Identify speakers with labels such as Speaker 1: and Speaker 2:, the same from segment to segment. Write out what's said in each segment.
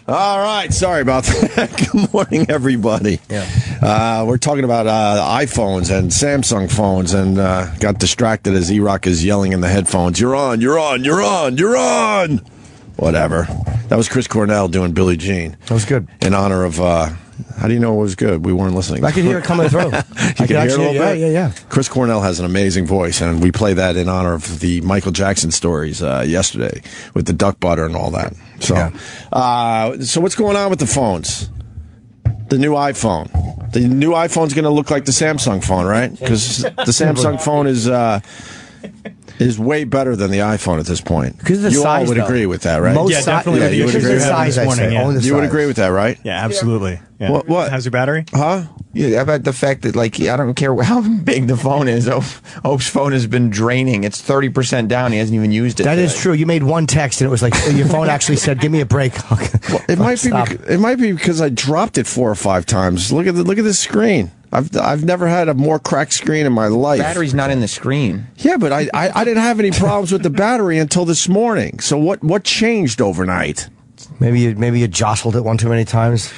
Speaker 1: All right, sorry about that. Good morning, everybody.
Speaker 2: Yeah.
Speaker 1: We're talking about iPhones and Samsung phones, and got distracted as E-Rock is yelling in the headphones, "You're on, you're on, you're on, you're on!" Whatever. That was Chris Cornell doing Billie Jean.
Speaker 2: That was good.
Speaker 1: In honor of, how do you know it was good? We weren't listening.
Speaker 2: I could hear it coming through.
Speaker 1: You could hear it a little bit?
Speaker 2: Yeah.
Speaker 1: Chris Cornell has an amazing voice, and we play that in honor of the Michael Jackson stories yesterday with the duck butter and all that. So, so what's going on with the phones? The new iPhone. The new iPhone's going to look like the Samsung phone, right? Because the Samsung phone is way better than the iPhone at this point.
Speaker 2: Because the
Speaker 1: you
Speaker 2: size,
Speaker 1: all would agree with that, right?
Speaker 3: Yeah, definitely.
Speaker 1: Yeah, you would agree with that.
Speaker 2: Size, I say.
Speaker 1: You would agree with that, right?
Speaker 3: Yeah, absolutely. Yeah.
Speaker 1: What?
Speaker 3: How's your battery?
Speaker 1: Huh?
Speaker 4: Yeah, about the fact that, like, I don't care how big the phone is. Ope's phone has been draining. It's 30% down. He hasn't even used it.
Speaker 2: That is true. You made one text, and it was like your phone actually said, "Give me a break."
Speaker 1: Well, it might be because I dropped it 4 or 5 times. Look at this screen. I've never had a more cracked screen in my life.
Speaker 4: The battery's not in the screen.
Speaker 1: Yeah, but I didn't have any problems with the battery until this morning. So what changed overnight?
Speaker 2: Maybe you jostled it one too many times.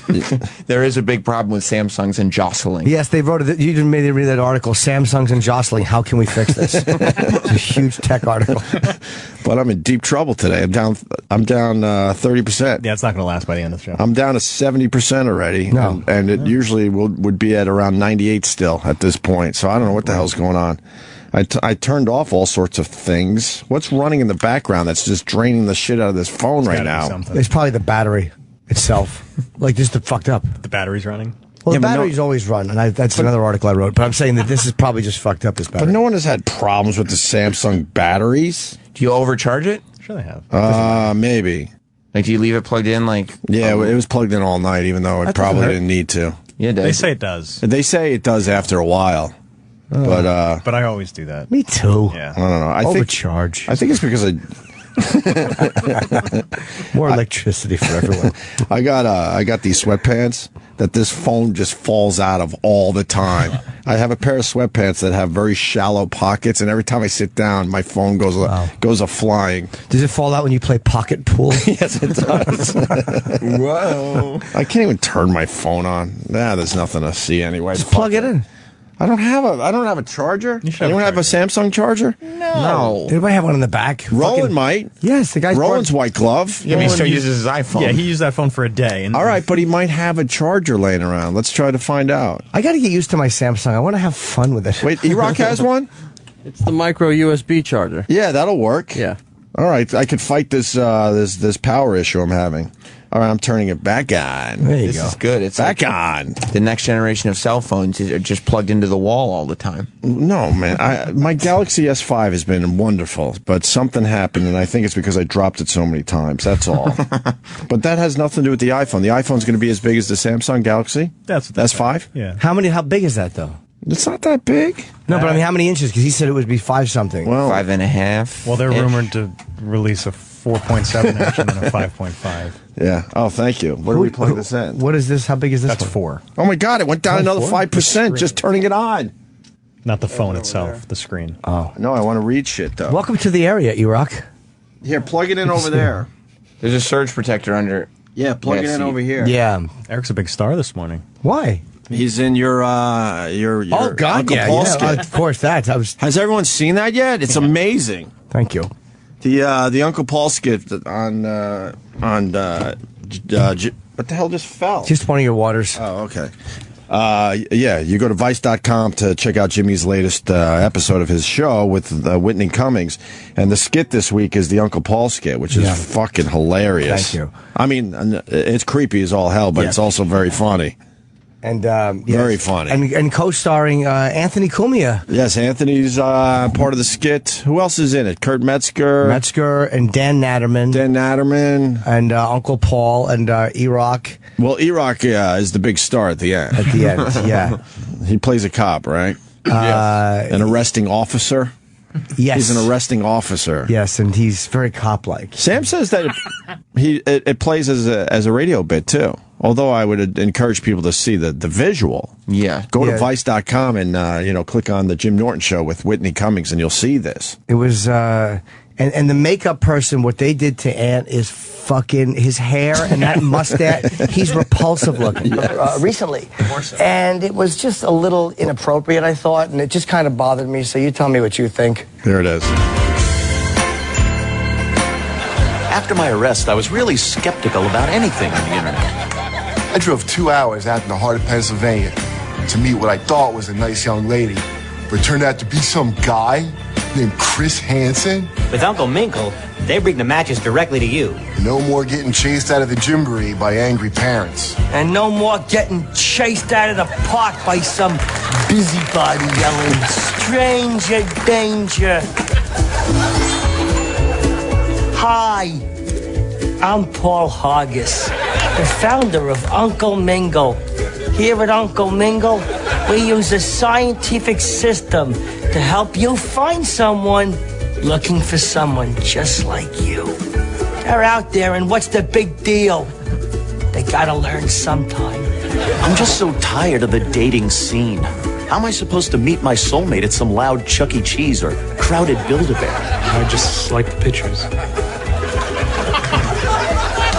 Speaker 4: There is a big problem with Samsungs and jostling.
Speaker 2: Yes, they wrote it. You didn't maybe read that article. Samsungs and jostling. How can we fix this? It's a huge tech article.
Speaker 1: But I'm in deep trouble today. I'm down 30%.
Speaker 3: Yeah, it's not going to last by the end of the show.
Speaker 1: I'm down to 70% already.
Speaker 2: No.
Speaker 1: And it usually would be at around 98 still at this point. So I don't know what the hell's going on. I turned off all sorts of things. What's running in the background that's just draining the shit out of this phone right now?
Speaker 2: It's probably the battery itself. Like, just fucked up.
Speaker 3: The battery's running?
Speaker 2: Well, the batteries always run, and that's another article I wrote. But I'm saying that this is probably just fucked up, this battery.
Speaker 1: But no one has had problems with the Samsung batteries.
Speaker 4: Do you overcharge it?
Speaker 3: Sure they have.
Speaker 1: Maybe.
Speaker 4: Like, do you leave it plugged in? Like,
Speaker 1: yeah, it was plugged in all night, even though it probably didn't need to.
Speaker 4: Yeah,
Speaker 3: they say it does.
Speaker 1: They say it does after a while. But
Speaker 3: I always do that.
Speaker 2: Me too.
Speaker 3: Yeah.
Speaker 1: I don't know.
Speaker 2: Overcharge.
Speaker 1: I think it's because
Speaker 2: more electricity for everyone.
Speaker 1: I got these sweatpants that this phone just falls out of all the time. I have a pair of sweatpants that have very shallow pockets, and every time I sit down, my phone goes a flying.
Speaker 2: Does it fall out when you play pocket pool?
Speaker 1: Yes, it does. Whoa! I can't even turn my phone on. There's nothing to see anyway.
Speaker 2: Just plug it in.
Speaker 1: I don't have a charger. Anyone have a Samsung charger?
Speaker 4: No.
Speaker 2: Everybody have one in the back.
Speaker 1: Roland might.
Speaker 2: Yes, the guy's
Speaker 1: Roland's white glove.
Speaker 4: Yeah, he still uses his iPhone.
Speaker 3: Yeah, he used that phone for a day. And
Speaker 1: all right, but he might have a charger laying around. Let's try to find out.
Speaker 2: I got to get used to my Samsung. I want to have fun with it.
Speaker 1: Wait, E-Rock has one?
Speaker 5: It's the micro USB charger.
Speaker 1: Yeah, that'll work.
Speaker 5: Yeah.
Speaker 1: All right, I could fight this this power issue I'm having. All right, I'm turning it back on.
Speaker 2: There you
Speaker 4: This
Speaker 2: go.
Speaker 4: is good. It's
Speaker 1: Back
Speaker 4: like
Speaker 1: on.
Speaker 4: the next generation of cell phones are just plugged into the wall all the time.
Speaker 1: No, man. My Galaxy S5 has been wonderful, but something happened, and I think it's because I dropped it so many times. That's all. But that has nothing to do with the iPhone. The iPhone's going to be as big as the Samsung Galaxy?
Speaker 3: That's
Speaker 1: S5?
Speaker 3: Yeah.
Speaker 2: How big is that, though?
Speaker 1: It's not that big.
Speaker 2: No, but I mean, how many inches? Because he said it would be 5 something.
Speaker 1: Well,
Speaker 4: 5.5.
Speaker 3: Well, they're rumored to release a 4.7 inch and then a 5.5.
Speaker 1: yeah. Oh, thank you. Where do we plug this in?
Speaker 2: What is this? How big is this?
Speaker 3: That's
Speaker 2: one?
Speaker 3: 4.
Speaker 1: Oh, my God. It went down another 5% just turning it on.
Speaker 3: Not the phone itself, the screen.
Speaker 2: Oh.
Speaker 1: No, I want to read shit, though.
Speaker 2: Welcome to the area, E-Rock.
Speaker 1: Here, plug it in over there.
Speaker 4: There's a surge protector under.
Speaker 1: Yeah, plug it in over here.
Speaker 2: Yeah.
Speaker 3: Eric's a big star this morning.
Speaker 2: Why?
Speaker 1: He's in your
Speaker 2: Oh, God,
Speaker 1: Uncle
Speaker 2: yeah.
Speaker 1: Paul
Speaker 2: Yeah,
Speaker 1: skit.
Speaker 2: of course, that.
Speaker 1: Has everyone seen that yet? It's amazing.
Speaker 2: Thank you.
Speaker 1: The Uncle Paul skit on what the hell just fell?
Speaker 2: Just one of your waters.
Speaker 1: Oh, okay. Yeah, you go to Vice.com to check out Jimmy's latest episode of his show with Whitney Cummings. And the skit this week is the Uncle Paul skit, which is fucking hilarious.
Speaker 2: Thank you.
Speaker 1: I mean, it's creepy as all hell, but it's also very funny.
Speaker 2: And
Speaker 1: Very funny.
Speaker 2: And co-starring Anthony Cumia.
Speaker 1: Yes, Anthony's part of the skit. Who else is in it? Kurt Metzger.
Speaker 2: And Dan Natterman. And Uncle Paul and E-Rock.
Speaker 1: Well, E-Rock is the big star at the end.
Speaker 2: At the end, yeah.
Speaker 1: He plays a cop, right? An arresting officer.
Speaker 2: Yes.
Speaker 1: He's an arresting officer.
Speaker 2: Yes, and he's very cop-like.
Speaker 1: Sam says that it plays as a radio bit, too. Although I would encourage people to see the visual.
Speaker 4: Yeah.
Speaker 1: Go to Vice.com and, click on the Jim Norton Show with Whitney Cummings, and you'll see this.
Speaker 2: It was And the makeup person, what they did to Ant is fucking his hair and that mustache. He's repulsive looking. Recently. And it was just a little inappropriate, I thought, and it just kind of bothered me. So you tell me what you think.
Speaker 1: Here it is.
Speaker 6: After my arrest, I was really skeptical about anything on the internet.
Speaker 7: I drove 2 hours out in the heart of Pennsylvania to meet what I thought was a nice young lady, but it turned out to be some guy named Chris Hansen.
Speaker 8: With Uncle Minkle, they bring the matches directly to you.
Speaker 7: No more getting chased out of the gymboree by angry parents.
Speaker 9: And no more getting chased out of the park by some busybody yelling, "Stranger danger." Hi, I'm Paul Hargis, the founder of Uncle Mingle. Here at Uncle Mingle, we use a scientific system to help you find someone looking for someone just like you. They're out there, and what's the big deal? They gotta learn sometime.
Speaker 6: I'm just so tired of the dating scene. How am I supposed to meet my soulmate at some loud Chuck E. Cheese or crowded Build-A-Bear?
Speaker 3: I just like the pictures.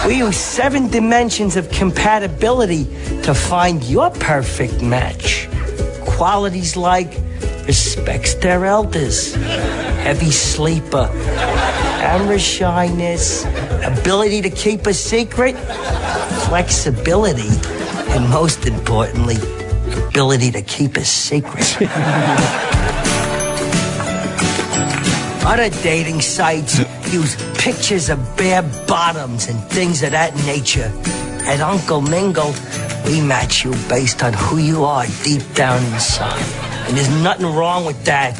Speaker 9: We use 7 dimensions of compatibility to find your perfect match. Qualities like respects their elders, heavy sleeper, camera shyness, ability to keep a secret, flexibility, and most importantly, ability to keep a secret. Other dating sites use pictures of bare bottoms and things of that nature. At Uncle Mingle, we match you based on who you are deep down inside. And there's nothing wrong with that.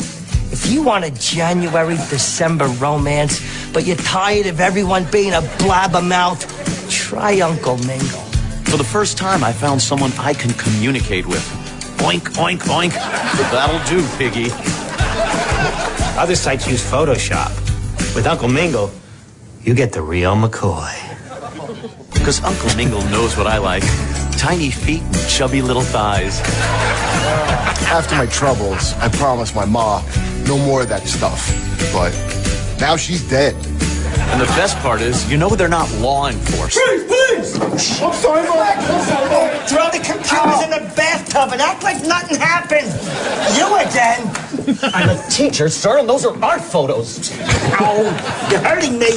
Speaker 9: If you want a January-December romance, but you're tired of everyone being a blabbermouth, try Uncle Mingle.
Speaker 6: For the first time, I found someone I can communicate with. Oink, oink, oink. That'll do, piggy.
Speaker 8: Other sites use Photoshop. With Uncle Mingle, you get the real McCoy.
Speaker 6: Because Uncle Mingle knows what I like. Tiny feet and chubby little thighs.
Speaker 7: After my troubles, I promised my ma no more of that stuff. But now she's dead.
Speaker 6: And the best part is, you know they're not law enforcement.
Speaker 9: Please! I'm sorry, throw the computers in the bathtub and act like nothing happened. You again?
Speaker 8: I'm a teacher, sir, and those are art photos.
Speaker 9: Ow, you're hurting me.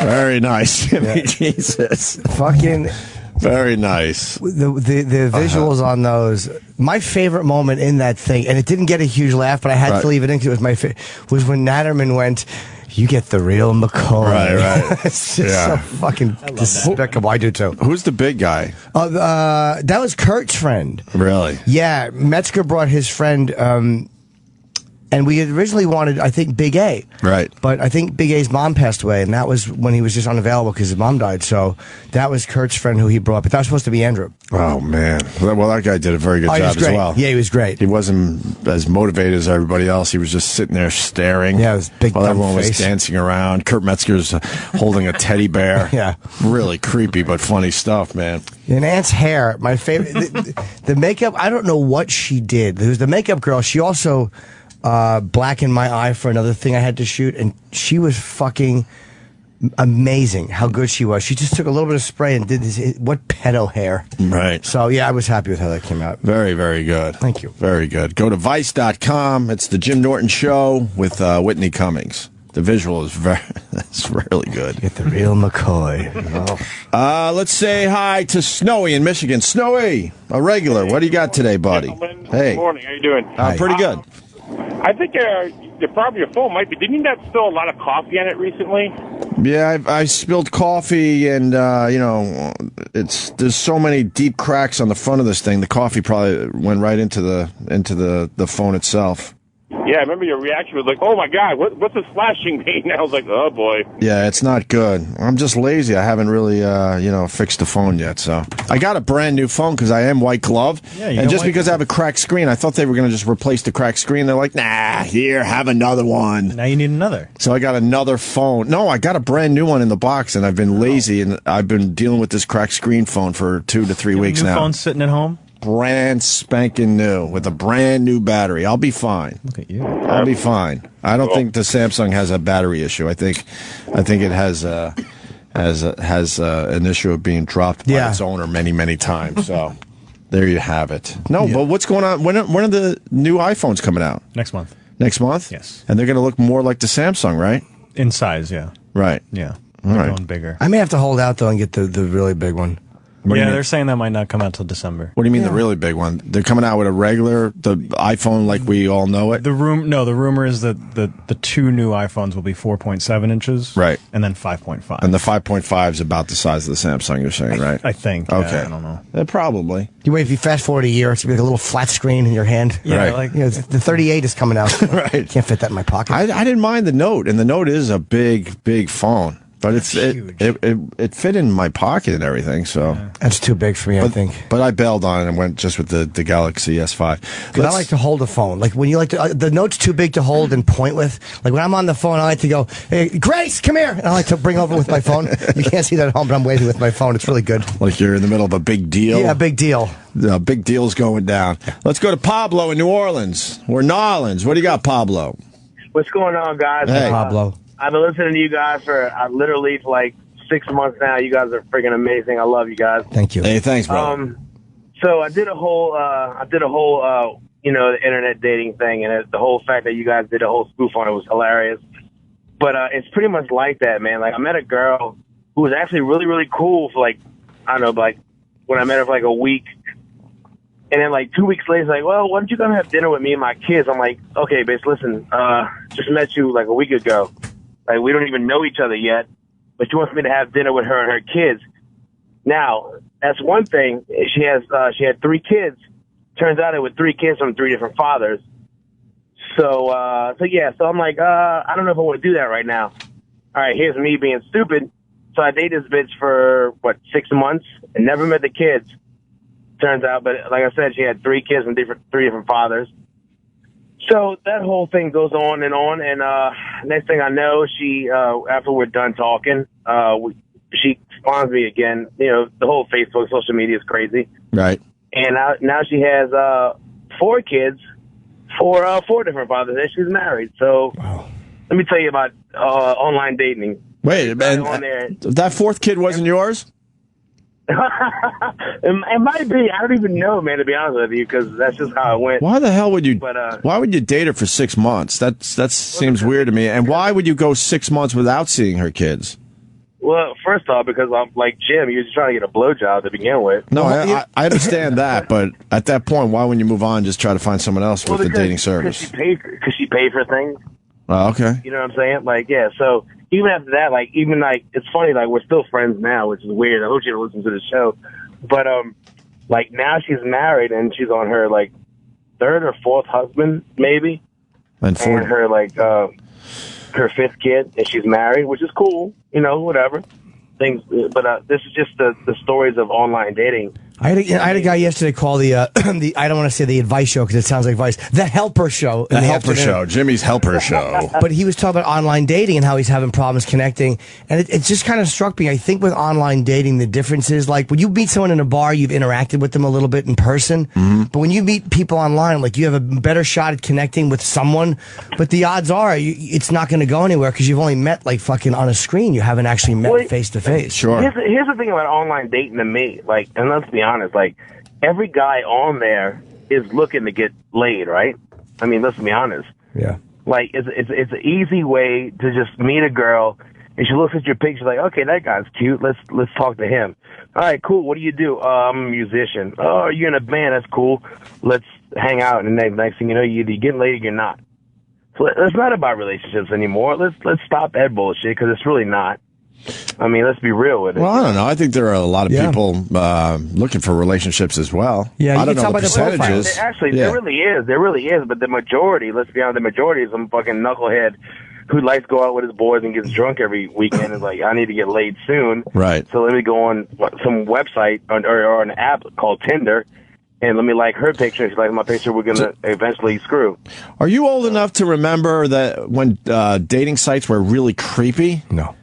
Speaker 1: Very nice, Jimmy. Jesus.
Speaker 2: Fucking.
Speaker 1: Very nice.
Speaker 2: The visuals on those. My favorite moment in that thing, and it didn't get a huge laugh, but I had to leave it in because it was my favorite, was when Natterman went, "You get the real McCoy."
Speaker 1: Right.
Speaker 2: It's just so fucking despicable. I do too.
Speaker 1: Who's the big guy?
Speaker 2: That was Kurt's friend.
Speaker 1: Really?
Speaker 2: Yeah, Metzger brought his friend, and we had originally wanted, I think, Big A.
Speaker 1: Right.
Speaker 2: But I think Big A's mom passed away, and that was when he was just unavailable because his mom died. So that was Kurt's friend who he brought, but that was supposed to be Andrew.
Speaker 1: Oh, man. Well, that guy did a very good job as well.
Speaker 2: Yeah, he was great.
Speaker 1: He wasn't as motivated as everybody else. He was just sitting there staring.
Speaker 2: Yeah, it was big
Speaker 1: while everyone
Speaker 2: face.
Speaker 1: was dancing around. Kurt Metzger's holding a teddy bear.
Speaker 2: Yeah.
Speaker 1: Really creepy, but funny stuff, man.
Speaker 2: And Ant's hair, my favorite. The makeup, I don't know what she did. There was the makeup girl. She also blackened my eye for another thing I had to shoot, and she was fucking amazing how good she was. She just took a little bit of spray and did this, what pedo hair.
Speaker 1: Right.
Speaker 2: So, yeah, I was happy with how that came out.
Speaker 1: Very, very good.
Speaker 2: Thank you.
Speaker 1: Very good. Go to Vice.com. It's the Jim Norton Show with Whitney Cummings. The visual is that's really good.
Speaker 2: Get the real McCoy.
Speaker 1: Let's say hi to Snowy in Michigan. Snowy, a regular. What do you got today, buddy? Hey.
Speaker 10: Good morning. How you doing?
Speaker 1: Pretty good.
Speaker 10: I think probably your phone might be. Didn't that spill a lot of coffee on it recently?
Speaker 1: Yeah, I spilled coffee, and there's so many deep cracks on the front of this thing. The coffee probably went right into the phone itself.
Speaker 10: Yeah, I remember your reaction was like, "Oh my God, what's this flashing mean?" I was like, "Oh boy."
Speaker 1: Yeah, it's not good. I'm just lazy. I haven't really, fixed the phone yet. So I got a brand new phone because I am white glove. Yeah, and just because I have a cracked screen, I thought they were going to just replace the cracked screen. They're like, "Nah, here, have another one."
Speaker 3: Now you need another.
Speaker 1: So I got another phone. No, I got a brand new one in the box, and I've been lazy, and I've been dealing with this cracked screen phone for 2 to 3 weeks now.
Speaker 3: New phone sitting at home.
Speaker 1: brand spanking new with a brand new battery. I'll be fine.
Speaker 3: Look at you.
Speaker 1: I'll be fine. I don't think the Samsung has a battery issue. I think it has an issue of being dropped by its owner many times. So there you have it. No, but what's going on? When are the new iPhones coming out?
Speaker 3: Next month.
Speaker 1: Next month?
Speaker 3: Yes.
Speaker 1: And they're going to look more like the Samsung, right?
Speaker 3: In size, yeah.
Speaker 1: Right.
Speaker 3: Yeah.
Speaker 1: All
Speaker 3: They're
Speaker 1: right.
Speaker 3: going bigger.
Speaker 2: I may have to hold out though and get the really big one.
Speaker 3: Yeah, they're saying that might not come out till December.
Speaker 1: What do you mean the really big one? They're coming out with the iPhone like we all know it?
Speaker 3: The rumor is that the two new iPhones will be 4.7 inches.
Speaker 1: Right.
Speaker 3: And then 5.5.
Speaker 1: And the 5.5 is about the size of the Samsung, you're saying, right?
Speaker 3: I think.
Speaker 1: Okay.
Speaker 3: Yeah, I don't know.
Speaker 1: Probably.
Speaker 2: You wait, if you fast forward a year, it's going to be like a little flat screen in your hand.
Speaker 3: Yeah,
Speaker 1: Right.
Speaker 3: like
Speaker 2: The 38 is coming out.
Speaker 1: Right.
Speaker 2: Can't fit that in my pocket.
Speaker 1: I didn't mind the Note, and the Note is a big phone. But it fit in my pocket and everything, so
Speaker 2: That's too big for me, I think.
Speaker 1: But I bailed on it and went just with the Galaxy S5.
Speaker 2: Because I like to hold a phone. Like when you like to, the Note's too big to hold and point with. Like when I'm on the phone, I like to go, "Hey, Grace, come here," and I like to bring over with my phone. You can't see that at home, but I'm waving with my phone. It's really good.
Speaker 1: Like you're in the middle of a big deal.
Speaker 2: Yeah, big deal.
Speaker 1: The big deal's going down. Let's go to Pablo in New Orleans or Nolans. What do you got, Pablo?
Speaker 11: What's going on, guys?
Speaker 1: Hey.
Speaker 2: Pablo.
Speaker 11: I've been listening to you guys for literally for like 6 months now. You guys are freaking amazing. I love you guys.
Speaker 2: Thank you.
Speaker 1: Hey, thanks, bro.
Speaker 11: So I did a whole, the internet dating thing, and the whole fact that you guys did a whole spoof on it was hilarious. But it's pretty much like that, man. Like I met a girl who was actually really, really cool for like, I don't know, like when I met her for like a week. And then like 2 weeks later, she's like, well, why don't you come have dinner with me and my kids? I'm like, okay, bitch, listen, just met you like a week ago. Like we don't even know each other yet, but she wants me to have dinner with her and her kids. Now, that's one thing. She had 3 kids. Turns out it was 3 kids from 3 different fathers. So I'm like, I don't know if I want to do that right now. All right, here's me being stupid. So I dated this bitch for 6 months and never met the kids. Turns out, but like I said, she had 3 kids from 3 different fathers. So that whole thing goes on, and next thing I know, she after we're done talking, she spawns me again. You know, the whole Facebook, social media is crazy.
Speaker 1: Right.
Speaker 11: And now she has 4 kids, 4 different fathers, and she's married. So let me tell you about online dating.
Speaker 1: Wait, man,
Speaker 11: On there.
Speaker 1: that 4th kid wasn't yours?
Speaker 11: It might be. I don't even know, man, to be honest with you, because that's just how it went.
Speaker 1: Why the hell would you?
Speaker 11: But,
Speaker 1: why would you date her for 6 months? That seems weird to me. And why would you go 6 months without seeing her kids?
Speaker 11: Well, first off, because I'm like Jim, you're just trying to get a blowjob to begin with.
Speaker 1: No, I understand that, but at that point, why wouldn't you move on? Just try to find someone else with the dating service.
Speaker 11: Because she paid for things.
Speaker 1: Oh, okay.
Speaker 11: You know what I'm saying? Like, yeah. So even after that, it's funny. Like, we're still friends now, which is weird. I hope you listen to the show. But like now she's married and she's on her like 3rd or 4th husband, maybe, and her like her 5th kid, and she's married, which is cool. You know, whatever things. But this is just the stories of online dating.
Speaker 2: I had a guy yesterday call the I don't want to say the advice show because it sounds like advice. The helper show.
Speaker 1: The helper show. Jimmy's helper show.
Speaker 2: But he was talking about online dating and how he's having problems connecting. And it just kind of struck me. I think with online dating, the difference is like when you meet someone in a bar, you've interacted with them a little bit in person. Mm-hmm. But when you meet people online, like you have a better shot at connecting with someone. But the odds are it's not going to go anywhere because you've only met like fucking on a screen. You haven't actually met face to face.
Speaker 1: Sure.
Speaker 11: Here's the thing about online dating to me. Like, and let's be honest, like every guy on there is looking to get laid, right? I mean, let's be honest.
Speaker 2: Yeah.
Speaker 11: Like it's an easy way to just meet a girl, and she looks at your picture like, okay, that guy's cute. Let's talk to him. All right, cool. What do you do? I'm a musician. Oh, you're in a band. That's cool. Let's hang out. And then next thing you know, you either get laid or you're not. So it's not about relationships anymore. Let's stop that bullshit because it's really not. I mean, let's be real with it.
Speaker 1: Well, I don't know. I think there are a lot of people looking for relationships as well.
Speaker 2: Yeah,
Speaker 1: I don't know the percentages.
Speaker 11: There really is. There really is. But the majority, let's be honest, the majority is some fucking knucklehead who likes to go out with his boys and gets drunk every weekend and is like, I need to get laid soon.
Speaker 1: Right.
Speaker 11: So let me go on some website or an app called Tinder and let me like her picture. If she likes my picture, we're going to eventually screw.
Speaker 1: Are you old enough to remember that when dating sites were really creepy?
Speaker 2: No.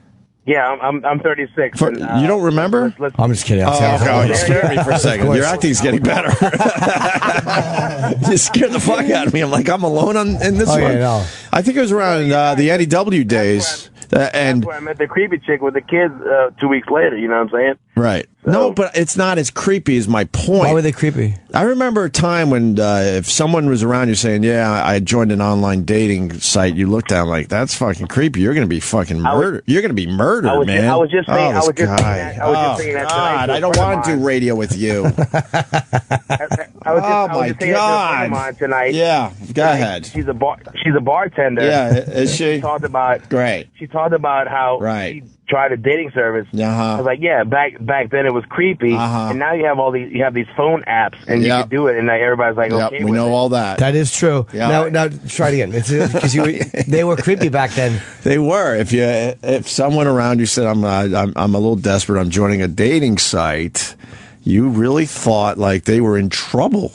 Speaker 11: Yeah, I'm 36.
Speaker 1: You don't remember?
Speaker 2: I'm just kidding.
Speaker 1: Okay. You scared me for a second. Your acting's getting better. You scared the fuck out of me. I'm like, I'm alone in this one.
Speaker 2: Yeah, no.
Speaker 1: I think it was around the Eddie W days. And
Speaker 11: that's where I met the creepy chick with the kids 2 weeks later. You know what I'm saying?
Speaker 1: Right. No, but it's not as creepy as my point.
Speaker 2: Why were they creepy?
Speaker 1: I remember a time when if someone was around you saying, yeah, I joined an online dating site, you looked down like, that's fucking creepy. You're going to be fucking murdered. You're going to be murdered, man.
Speaker 11: I was just saying,
Speaker 1: oh, God, I don't want to do radio with you.
Speaker 11: my God. Tonight.
Speaker 1: Yeah, go ahead.
Speaker 11: She's a bartender.
Speaker 1: Yeah, is she?
Speaker 11: She talked about how she tried a dating service. I was like, yeah, back then it was creepy, and now you have these phone apps, and you can do it, and now everybody's like, okay,
Speaker 1: we know all that.
Speaker 2: That is true. Now try it again. Because they were creepy back then.
Speaker 1: They were. If someone around you said, I'm a little desperate, I'm joining a dating site, you really thought like they were in trouble.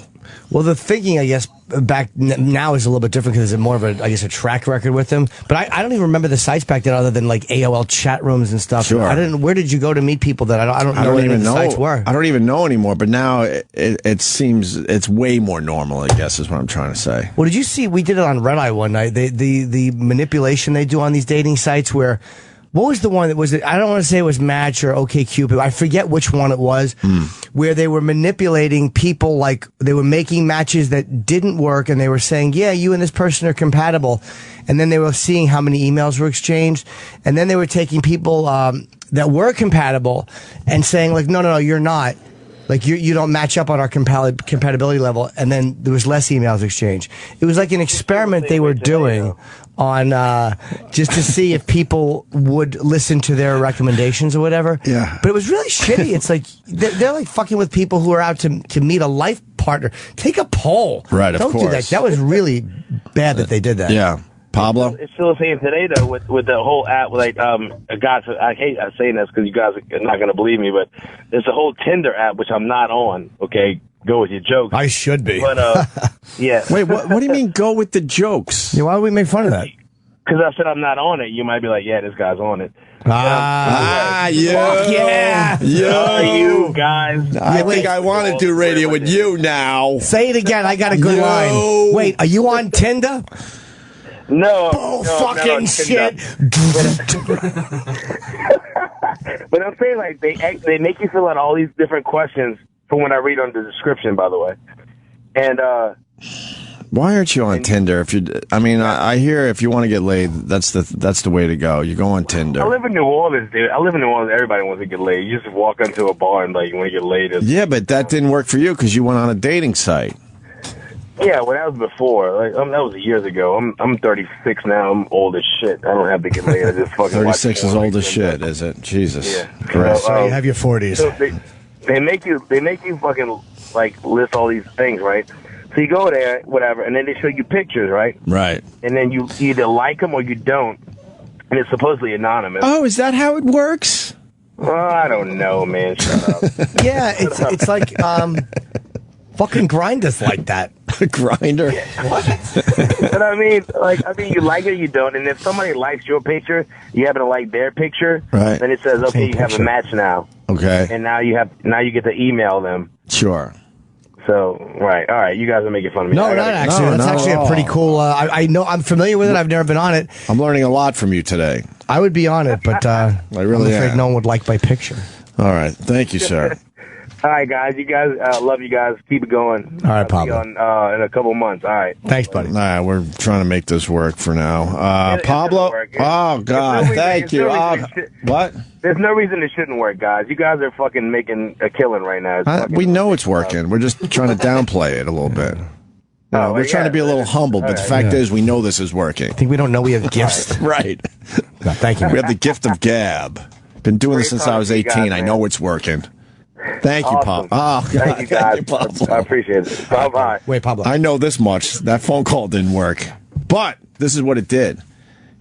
Speaker 2: Well, the thinking, I guess, back now is a little bit different because it's more of a track record with them. But I don't even remember the sites back then other than like AOL chat rooms and stuff.
Speaker 1: Sure.
Speaker 2: Where did you go to meet people that I don't know
Speaker 1: even
Speaker 2: the sites were?
Speaker 1: I don't even know anymore. But now it seems it's way more normal, I guess, is what I'm trying to say.
Speaker 2: Well, did you see, we did it on Red Eye one night, the manipulation they do on these dating sites where... What was the one that was it? I don't want to say it was Match or OkCupid. I forget which one it was, where they were manipulating people, like they were making matches that didn't work, and they were saying, yeah, you and this person are compatible. And then they were seeing how many emails were exchanged. And then they were taking people that were compatible and saying, like, no, you're not. Like, you don't match up on our compatibility level. And then there was less emails exchanged. It was like an experiment they were doing on just to see if people would listen to their recommendations or whatever.
Speaker 1: Yeah.
Speaker 2: But it was really shitty. It's like they're like fucking with people who are out to meet a life partner. Take a poll.
Speaker 1: Right, of
Speaker 2: Don't do that.
Speaker 1: course.
Speaker 2: That was really bad that they did that.
Speaker 1: Yeah. Pablo?
Speaker 11: It's still the same today, though, with the whole app. Like, I hate saying this because you guys are not going to believe me, but there's a whole Tinder app, which I'm not on, okay? Go with your jokes.
Speaker 2: I should be.
Speaker 11: But, yeah.
Speaker 1: Wait, what do you mean go with the jokes?
Speaker 2: Yeah, why would we make fun of that?
Speaker 11: Because I said I'm not on it. You might be like, yeah, this guy's on it.
Speaker 1: You.
Speaker 2: Fuck yeah.
Speaker 11: You guys.
Speaker 1: I think I want to do radio with you now.
Speaker 2: Say it again. I got a good line. Wait, are you on Tinder?
Speaker 11: No.
Speaker 2: Fucking shit.
Speaker 11: But I'm saying, like, they make you fill out all these different questions from when I read on the description, by the way. And,
Speaker 1: why aren't you on Tinder? I hear if you want to get laid, that's the way to go. You go on Tinder.
Speaker 11: I live in New Orleans, dude. Everybody wants to get laid. You just walk into a bar and, like, you want to get laid.
Speaker 1: Yeah, but that didn't work for you because you went on a dating site.
Speaker 11: Yeah, well, that was before. Like, that was years ago. I'm 36 now. I'm old as shit. I don't have to get laid. I just fucking
Speaker 1: 36 is old as shit, is it? Jesus.
Speaker 11: Yeah.
Speaker 1: Christ.
Speaker 2: So you have your 40s.
Speaker 11: So they make you fucking, like, list all these things, right? So you go there, whatever, and then they show you pictures, right?
Speaker 1: Right.
Speaker 11: And then you either like them or you don't, and it's supposedly anonymous.
Speaker 1: Oh, is that how it works?
Speaker 11: Well, I don't know, man. Shut up.
Speaker 2: Yeah, it's like fucking Grindr's like that.
Speaker 1: Grinder.
Speaker 11: But I mean, you like it or you don't, and if somebody likes your picture, you happen to like their picture,
Speaker 1: right?
Speaker 11: Then it says, okay, you have a match now.
Speaker 1: Okay.
Speaker 11: And now you get to email them.
Speaker 1: Sure.
Speaker 11: So, right, all right, you guys are making fun of me.
Speaker 2: No, not actually.
Speaker 1: No,
Speaker 2: That's
Speaker 1: not
Speaker 2: actually
Speaker 1: at
Speaker 2: a pretty
Speaker 1: all.
Speaker 2: cool. I know. I'm familiar with it. I've never been on it.
Speaker 1: I'm learning a lot from you today.
Speaker 2: I would be on it, but
Speaker 1: I really
Speaker 2: I'm afraid
Speaker 1: am.
Speaker 2: no one would like my picture.
Speaker 1: All right, thank you, sir.
Speaker 11: All right, guys. You guys, love you guys. Keep it going.
Speaker 2: All right, Pablo.
Speaker 11: See you on, in a couple months. All right.
Speaker 2: Thanks, buddy.
Speaker 1: Nah, we're trying to make this work for now. Pablo. Oh God, thank you. What?
Speaker 11: There's no reason it shouldn't work, guys. You guys are fucking making a killing right now.
Speaker 1: We know it's working. We're just trying to downplay it a little bit. We're trying to be a little humble, but the fact is, we know this is working.
Speaker 2: I think we don't know we have gifts.
Speaker 1: Right.
Speaker 2: No, thank you.
Speaker 1: We have the gift of gab. Been doing this since I was 18. I know it's working. Thank you, Pablo. Oh, God.
Speaker 11: Thank you, guys.
Speaker 1: Thank you, Pablo.
Speaker 11: I appreciate it. Bye-bye.
Speaker 2: Wait, Pablo.
Speaker 1: I know this much. That phone call didn't work. But this is what it did.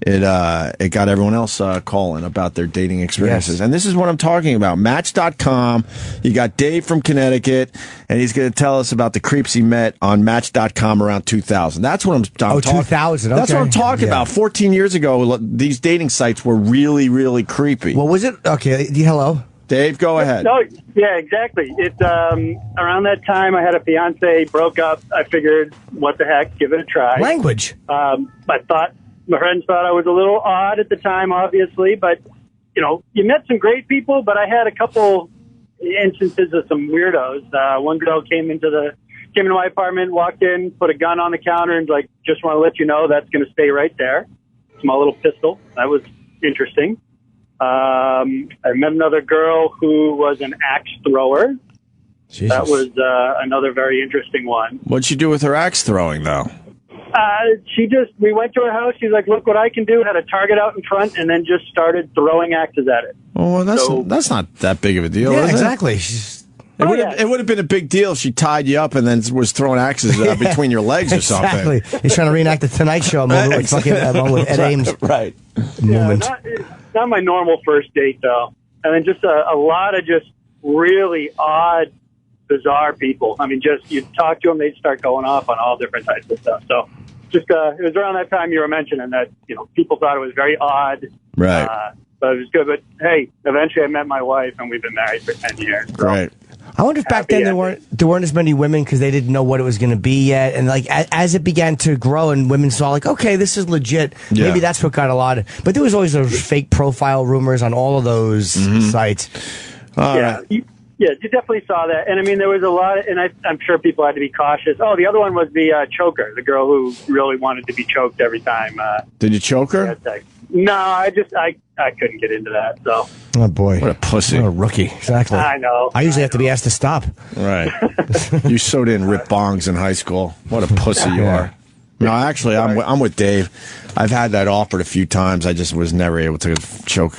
Speaker 1: it got everyone else calling about their dating experiences.
Speaker 2: Yes.
Speaker 1: And this is what I'm talking about. Match.com. You got Dave from Connecticut, and he's going to tell us about the creeps he met on Match.com around 2000. That's what I'm talking
Speaker 2: 2000. Okay.
Speaker 1: That's what I'm talking about. 14 years ago, these dating sites were really, really creepy.
Speaker 2: What was it? Okay, hello.
Speaker 1: Dave, go ahead.
Speaker 12: No, yeah, exactly. It's around that time I had a fiance, broke up. I figured, what the heck, give it a try.
Speaker 2: Language.
Speaker 12: I thought my friends thought I was a little odd at the time, obviously, but you met some great people. But I had a couple instances of some weirdos. One girl came into my apartment, walked in, put a gun on the counter, and like, just want to let you know that's going to stay right there. Small little pistol. That was interesting. I met another girl who was an axe thrower.
Speaker 1: Jesus.
Speaker 12: That was another very interesting one.
Speaker 1: What'd she do with her axe throwing, though?
Speaker 12: We went to her house. She's like, look what I can do. Had a target out in front and then just started throwing axes at it.
Speaker 1: Oh, well, that's not that big of a deal,
Speaker 2: Yeah,
Speaker 1: is
Speaker 2: exactly.
Speaker 1: It would have been a big deal if she tied you up and then was throwing axes between your legs or something.
Speaker 2: Exactly. He's trying to reenact the Tonight Show moment with fucking with Ed Ames.
Speaker 1: Right.
Speaker 2: Moment.
Speaker 12: Not my normal first date, though. And then just a lot of just really odd, bizarre people. I mean, just you talk to them, they'd start going off on all different types of stuff. So just it was around that time you were mentioning that, people thought it was very odd.
Speaker 1: Right.
Speaker 12: But it was good. But, hey, eventually I met my wife, and we've been married for 10 years. So.
Speaker 1: Right.
Speaker 2: I wonder if back then there weren't as many women because they didn't know what it was going to be yet, and like as it began to grow and women saw like, okay, this is legit.
Speaker 1: Yeah.
Speaker 2: Maybe that's what got a lot of. But there was always those fake profile rumors on all of those sites.
Speaker 12: You definitely saw that. And I mean, there was a lot, and I'm sure people had to be cautious. Oh, the other one was the choker, the girl who really wanted to be choked every time.
Speaker 1: Did you choke her?
Speaker 12: No, I couldn't get into that. So.
Speaker 2: Oh boy,
Speaker 1: what a pussy!
Speaker 2: What a rookie! Exactly.
Speaker 12: I know.
Speaker 2: I usually have to be asked to stop.
Speaker 1: Right. You so didn't rip bongs in high school. What a pussy you are. No, actually, I'm with Dave. I've had that offered a few times. I just was never able to choke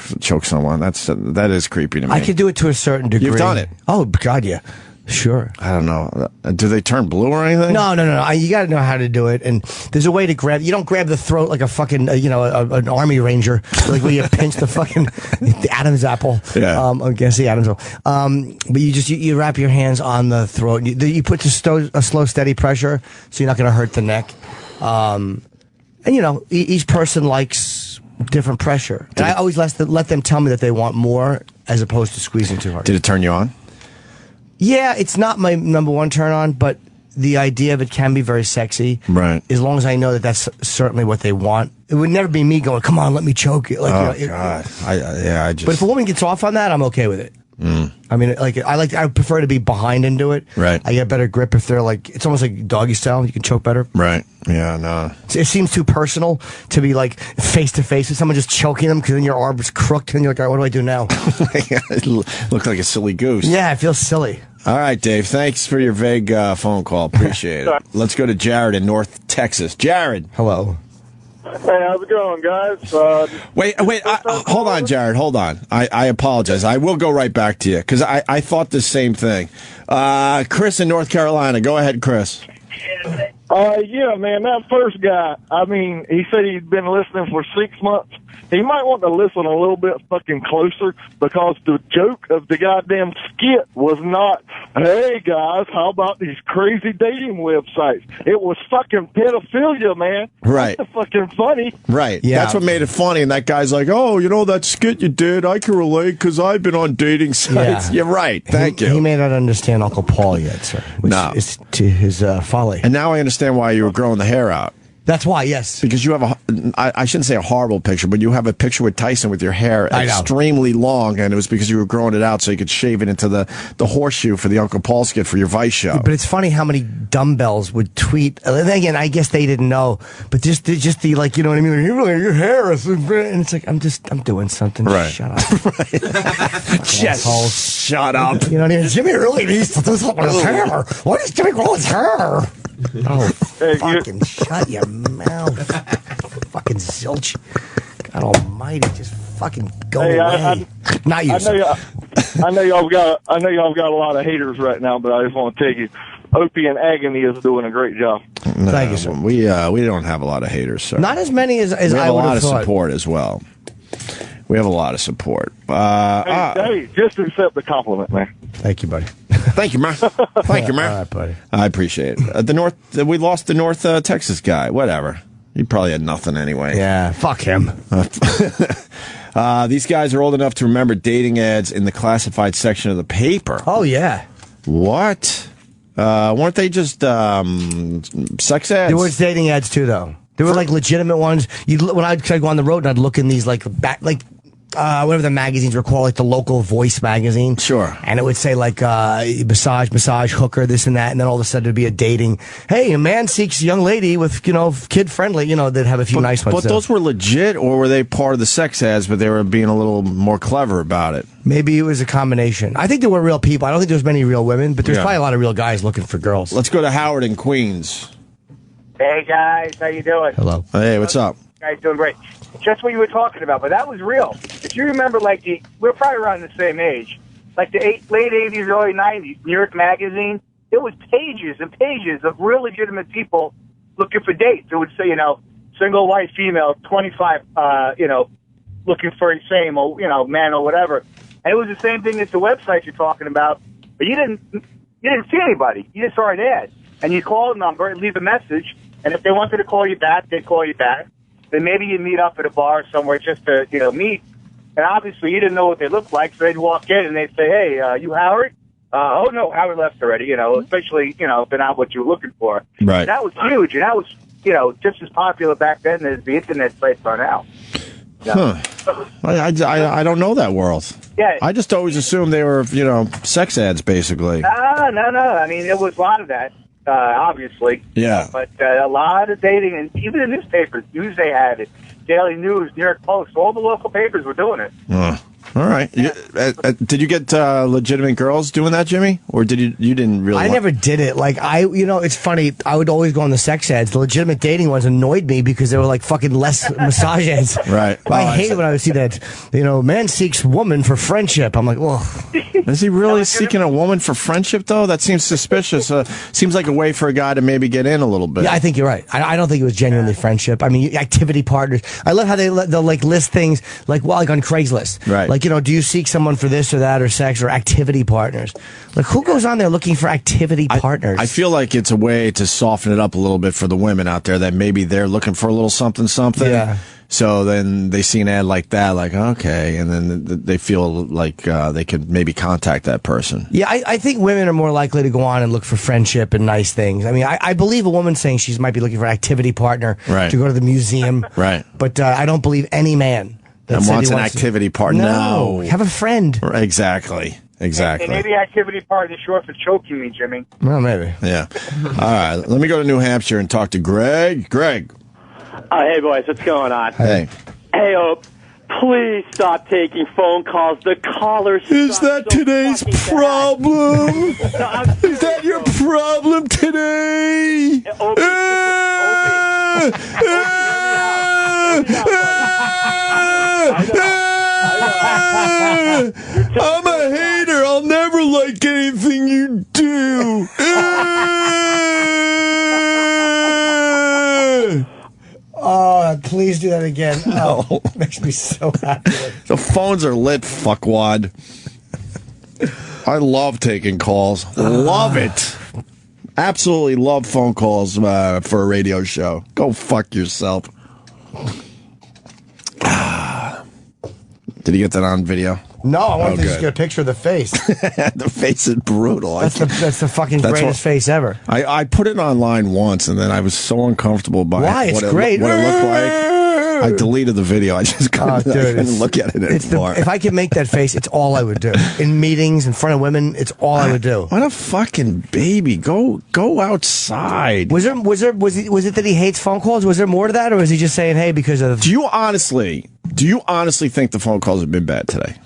Speaker 1: someone. That is creepy to me.
Speaker 2: I could do it to a certain degree.
Speaker 1: You've done it.
Speaker 2: Oh God, yeah. Sure.
Speaker 1: I don't know. Do they turn blue or anything?
Speaker 2: No. You got to know how to do it, and there's a way to grab. You don't grab the throat like a fucking, an army ranger, like where you pinch the fucking the Adam's apple.
Speaker 1: Yeah.
Speaker 2: I guess the Adam's apple. But you wrap your hands on the throat. You put a slow, steady pressure, so you're not going to hurt the neck. And each person likes different pressure, and I always let them tell me that they want more as opposed to squeezing too hard.
Speaker 1: Did it turn you on?
Speaker 2: Yeah, it's not my number one turn on, but the idea of it can be very sexy.
Speaker 1: Right.
Speaker 2: As long as I know that that's certainly what they want. It would never be me going, come on, let me choke you. Like,
Speaker 1: God. I just...
Speaker 2: But if a woman gets off on that, I'm okay with it. I mean, I prefer to be behind and do it.
Speaker 1: Right.
Speaker 2: I get better grip if they're like, it's almost like doggy style. You can choke better.
Speaker 1: Right. Yeah, no.
Speaker 2: It seems too personal to be like face to face with someone just choking them because then your arm is crooked and you're like, all right, what do I do now?
Speaker 1: It looked like a silly goose.
Speaker 2: Yeah, it feels silly.
Speaker 1: All right, Dave. Thanks for your vague phone call. Appreciate it. Let's go to Jared in North Texas. Jared.
Speaker 2: Hello.
Speaker 13: Hey, how's it going, guys?
Speaker 1: Wait. Hold on, Jared. Hold on. I apologize. I will go right back to you because I thought the same thing. Chris in North Carolina. Go ahead, Chris.
Speaker 13: Yeah, man, that first guy, I mean, he said he'd been listening for 6 months. He might want to listen a little bit fucking closer because the joke of the goddamn skit was not, hey, guys, how about these crazy dating websites? It was fucking pedophilia, man.
Speaker 1: Right.
Speaker 13: That's fucking funny.
Speaker 1: Right.
Speaker 2: Yeah.
Speaker 1: That's what made it funny. And that guy's like, oh, that skit you did, I can relate because I've been on dating sites.
Speaker 2: Yeah.
Speaker 1: You're right. Thank you.
Speaker 2: He may not understand Uncle Paul yet, sir. Which is to his folly.
Speaker 1: And now I understand why you were growing the hair out.
Speaker 2: That's why, yes.
Speaker 1: Because you have I shouldn't say a horrible picture, but you have a picture with Tyson with your hair extremely long, and it was because you were growing it out so you could shave it into the horseshoe for the Uncle Paul skit for your Vice show.
Speaker 2: But it's funny how many dumbbells would tweet. And again, I guess they didn't know, but just the like, you know what I mean? Your hair is, and it's like I'm doing something.
Speaker 1: Right.
Speaker 2: Shut up.
Speaker 1: Just shut up.
Speaker 2: You know what I mean? Jimmy really needs to do something with his hair. What is Jimmy growing his hair? Oh, fucking shut your mouth. Fucking zilch. God almighty, just fucking go away. Not you.
Speaker 13: I know y'all got a lot of haters right now, but I just want to tell you, Opie and Agony is doing a great job.
Speaker 1: No,
Speaker 2: Thank you, sir.
Speaker 1: We don't have a lot of haters, sir.
Speaker 2: Not as many as
Speaker 1: we have
Speaker 2: I
Speaker 1: a
Speaker 2: would
Speaker 1: lot
Speaker 2: have
Speaker 1: of
Speaker 2: thought.
Speaker 1: support as well. We have a lot of support.
Speaker 13: Hey, just accept the compliment, man.
Speaker 2: Thank you, buddy.
Speaker 1: Thank you, man. Thank you, man.
Speaker 2: All right, buddy.
Speaker 1: I appreciate it. We lost the North Texas guy. Whatever. He probably had nothing anyway.
Speaker 2: Yeah, fuck him.
Speaker 1: These guys are old enough to remember dating ads in the classified section of the paper.
Speaker 2: Oh, yeah.
Speaker 1: What? Weren't they just sex ads?
Speaker 2: There was dating ads, too, though. There were, like, legitimate ones. When I'd go on the road, and I'd look in these, like, whatever the magazines were called, like the local Voice magazine.
Speaker 1: Sure.
Speaker 2: And it would say, like, massage, hooker, this and that. And then all of a sudden it'd be a dating. Hey, a man seeks a young lady with, kid-friendly, they'd have a few nice ones.
Speaker 1: But those were legit, or were they part of the sex ads, but they were being a little more clever about it?
Speaker 2: Maybe it was a combination. I think there were real people. I don't think there was many real women, but there's probably a lot of real guys looking for girls.
Speaker 1: Let's go to Howard in Queens.
Speaker 14: Hey guys, how you doing?
Speaker 2: Hello.
Speaker 1: Hey, what's up?
Speaker 14: Guys doing great. Just what you were talking about, but that was real. If you remember, we're probably around the same age, like the late 80s, early 90s, New York Magazine, it was pages and pages of real legitimate people looking for dates. It would say, single white female, 25, looking for the same, man or whatever. And it was the same thing as the website you're talking about, but you didn't see anybody. You just saw an ad. And you call a number and leave a message, and if they wanted to call you back, they'd call you back. Then maybe you'd meet up at a bar somewhere just to, meet. And obviously you didn't know what they looked like, so they'd walk in and they'd say, hey, you Howard? Oh, no, Howard left already, especially, if they're not what you were looking for.
Speaker 1: Right.
Speaker 14: And that was huge, and that was, just as popular back then as the internet sites are now.
Speaker 1: Huh. I don't know that world.
Speaker 14: Yeah.
Speaker 1: I just always assumed they were, sex ads, basically.
Speaker 14: No. I mean, there was a lot of that. Obviously.
Speaker 1: Yeah.
Speaker 14: But a lot of dating, and even the newspapers, Newsday had it, Daily News, New York Post, all the local papers were doing it.
Speaker 1: All right. Did you get legitimate girls doing that, Jimmy? Or you didn't really?
Speaker 2: I never did it. Like, it's funny. I would always go on the sex ads. The legitimate dating ones annoyed me because they were like fucking less massage ads.
Speaker 1: Right.
Speaker 2: I hated when I would see that, man seeks woman for friendship. I'm like, well.
Speaker 1: Is he really seeking a woman for friendship, though? That seems suspicious. Seems like a way for a guy to maybe get in a little bit.
Speaker 2: Yeah, I think you're right. I don't think it was genuinely friendship. I mean, activity partners. I love how they'll like list things like on Craigslist.
Speaker 1: Right.
Speaker 2: Like, do you seek someone for this or that or sex or activity partners? Like, who goes on there looking for activity partners?
Speaker 1: I feel like it's a way to soften it up a little bit for the women out there that maybe they're looking for a little something.
Speaker 2: Yeah.
Speaker 1: So then they see an ad like that, like, okay, and then they feel like they could maybe contact that person.
Speaker 2: Yeah, I think women are more likely to go on and look for friendship and nice things. I mean, I believe a woman saying she might be looking for an activity partner
Speaker 1: Right.
Speaker 2: to go to the museum.
Speaker 1: Right.
Speaker 2: But I don't believe any man that said
Speaker 1: wants
Speaker 2: he
Speaker 1: an activity partner.
Speaker 2: No, have a friend.
Speaker 1: Exactly.
Speaker 14: And maybe activity partner is short for choking me, Jimmy.
Speaker 2: Well, maybe.
Speaker 1: Yeah. All right. Let me go to New Hampshire and talk to Greg. Greg.
Speaker 15: Hey, boys, what's going on?
Speaker 1: Hey.
Speaker 15: Hey, Hope, please stop taking phone calls. The callers.
Speaker 1: Is that today's problem? Is that your problem today? I'm a hater. I'll never like anything you do.
Speaker 2: Oh, please do that again. No. Oh, makes me so happy.
Speaker 1: The phones are lit, fuckwad. I love taking calls. Love it. Absolutely love phone calls for a radio show. Go fuck yourself. Did you get that on video?
Speaker 2: No, I wanted to just get a picture of the face.
Speaker 1: The face is brutal.
Speaker 2: That's the fucking greatest face ever.
Speaker 1: I put it online once, and then I was so uncomfortable by
Speaker 2: Why? It's great.
Speaker 1: What it looked like. I deleted the video. I just couldn't, I couldn't look at it anymore.
Speaker 2: If I could make that face, it's all I would do. In meetings, in front of women, it's all I would do.
Speaker 1: What a fucking baby. Go outside.
Speaker 2: Was it that he hates phone calls? Was there more to that, or was he just saying, hey, because of...
Speaker 1: Do you honestly think the phone calls have been bad today?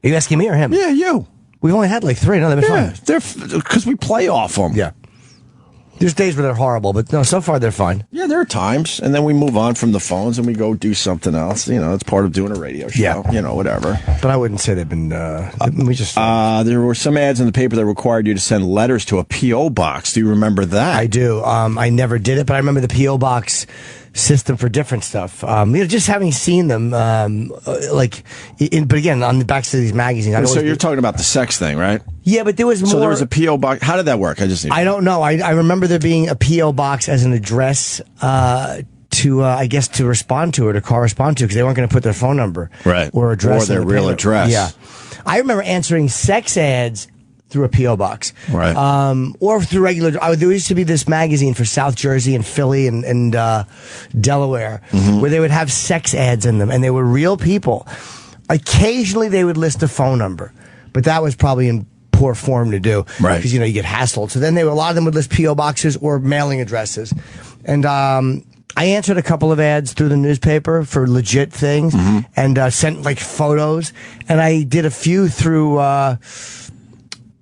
Speaker 2: Are you asking me or him?
Speaker 1: Yeah, you.
Speaker 2: We've only had like 3. No, they've been fine.
Speaker 1: They're because we play off them.
Speaker 2: Yeah. There's days where they're horrible, but no, so far they're fine.
Speaker 1: Yeah, there are times, and then we move on from the phones and we go do something else. You know, it's part of doing a radio show.
Speaker 2: Yeah.
Speaker 1: You know, whatever.
Speaker 2: But I wouldn't say they've been. We just.
Speaker 1: There were some ads in the paper that required you to send letters to a PO box. Do you remember that?
Speaker 2: I do. I never did it, but I remember the PO box system for different stuff. Just having seen them, but again, on the backs of these magazines.
Speaker 1: So you're talking about the sex thing, right?
Speaker 2: Yeah, but there was more.
Speaker 1: So there was a PO box. How did that work?
Speaker 2: I don't know. I remember there being a PO box as an address to I guess to respond to or to correspond to because they weren't going to put their phone number or address
Speaker 1: or their real
Speaker 2: paper.
Speaker 1: address.
Speaker 2: Yeah, I remember answering sex ads through a PO box,
Speaker 1: right?
Speaker 2: Or through regular. There used to be this magazine for South Jersey and Philly and Delaware where they would have sex ads in them, and they were real people. Occasionally, they would list a phone number, but that was probably in poor form to do,
Speaker 1: right?
Speaker 2: Because you get hassled. So then a lot of them would list PO boxes or mailing addresses, and I answered a couple of ads through the newspaper for legit things, and sent like photos, and I did a few through